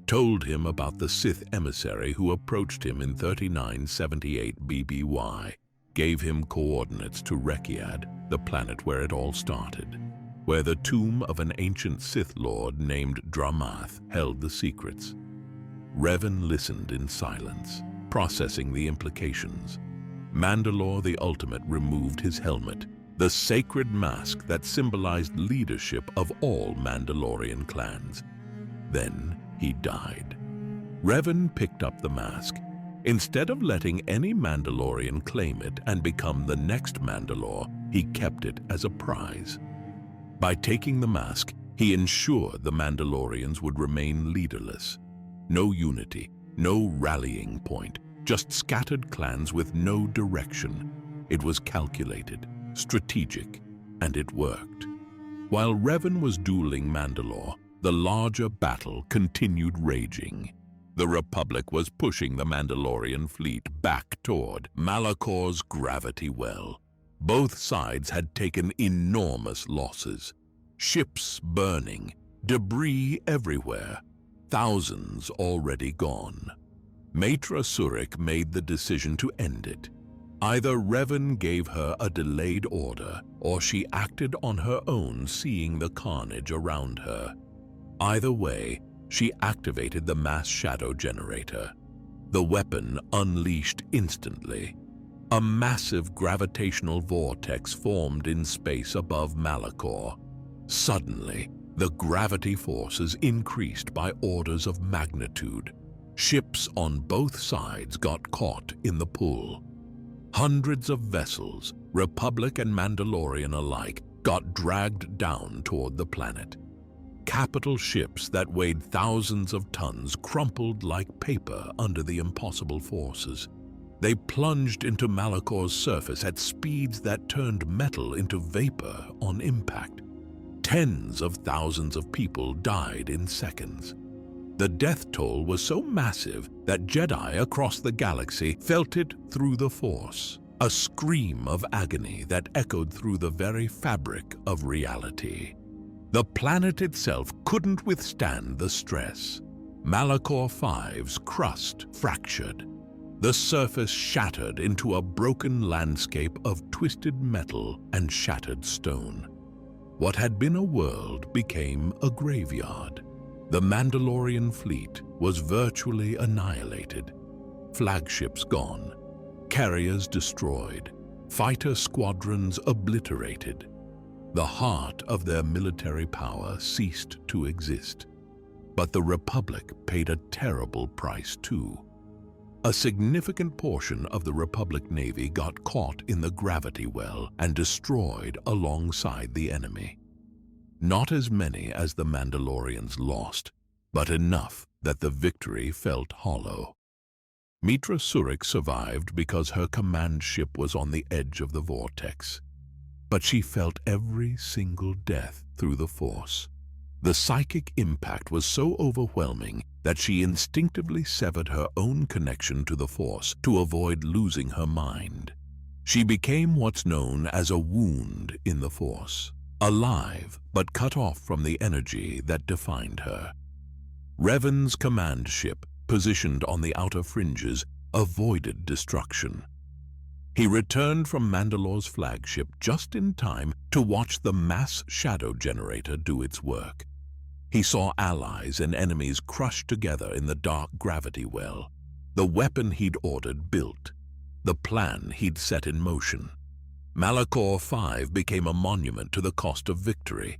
told him about the Sith emissary who approached him in 3978 BBY, gave him coordinates to Rekiad, the planet where it all started, where the tomb of an ancient Sith lord named Dramath held the secrets. Revan listened in silence, processing the implications. Mandalore the Ultimate removed his helmet, the sacred mask that symbolized leadership of all Mandalorian clans. Then he died. Revan picked up the mask. Instead of letting any Mandalorian claim it and become the next Mandalore, he kept it as a prize. By taking the mask, he ensured the Mandalorians would remain leaderless. No unity, no rallying point, just scattered clans with no direction. It was calculated, strategic, and it worked. While Revan was dueling Mandalore, the larger battle continued raging. The Republic was pushing the Mandalorian fleet back toward Malachor's gravity well. Both sides had taken enormous losses. Ships burning, debris everywhere, thousands already gone. Maitra Surik made the decision to end it. Either Revan gave her a delayed order, or she acted on her own, seeing the carnage around her. Either way, she activated the mass shadow generator. The weapon unleashed instantly. A massive gravitational vortex formed in space above Malachor. Suddenly, the gravity forces increased by orders of magnitude. Ships on both sides got caught in the pull. Hundreds of vessels, Republic and Mandalorian alike, got dragged down toward the planet. Capital ships that weighed thousands of tons crumpled like paper under the impossible forces. They plunged into Malachor's surface at speeds that turned metal into vapor on impact. Tens of thousands of people died in seconds. The death toll was so massive that Jedi across the galaxy felt it through the Force, a scream of agony that echoed through the very fabric of reality. The planet itself couldn't withstand the stress. Malachor V's crust fractured. The surface shattered into a broken landscape of twisted metal and shattered stone. What had been a world became a graveyard. The Mandalorian fleet was virtually annihilated. Flagships gone, carriers destroyed, fighter squadrons obliterated. The heart of their military power ceased to exist. But the Republic paid a terrible price too. A significant portion of the Republic Navy got caught in the gravity well and destroyed alongside the enemy. Not as many as the Mandalorians lost, but enough that the victory felt hollow. Mitra Surik survived because her command ship was on the edge of the vortex. But she felt every single death through the Force. The psychic impact was so overwhelming that she instinctively severed her own connection to the Force to avoid losing her mind. She became what's known as a wound in the Force, alive but cut off from the energy that defined her. Revan's command ship, positioned on the outer fringes, avoided destruction. He returned from Mandalore's flagship just in time to watch the mass shadow generator do its work. He saw allies and enemies crushed together in the dark gravity well. The weapon he'd ordered built. The plan he'd set in motion. Malachor V became a monument to the cost of victory.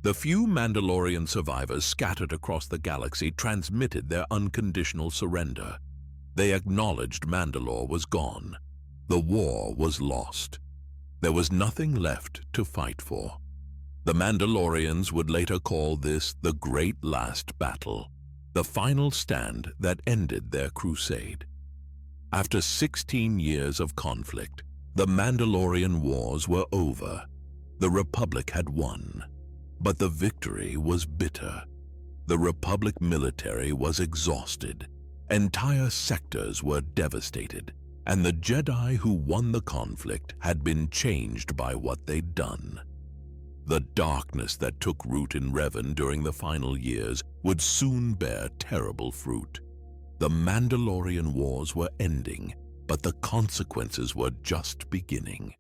The few Mandalorian survivors scattered across the galaxy transmitted their unconditional surrender. They acknowledged Mandalore was gone. The war was lost. There was nothing left to fight for. The Mandalorians would later call this the Great Last Battle, the final stand that ended their crusade. After 16 years of conflict, the Mandalorian Wars were over. The Republic had won, but the victory was bitter. The Republic military was exhausted. Entire sectors were devastated, and the Jedi who won the conflict had been changed by what they'd done. The darkness that took root in Revan during the final years would soon bear terrible fruit. The Mandalorian Wars were ending, but the consequences were just beginning.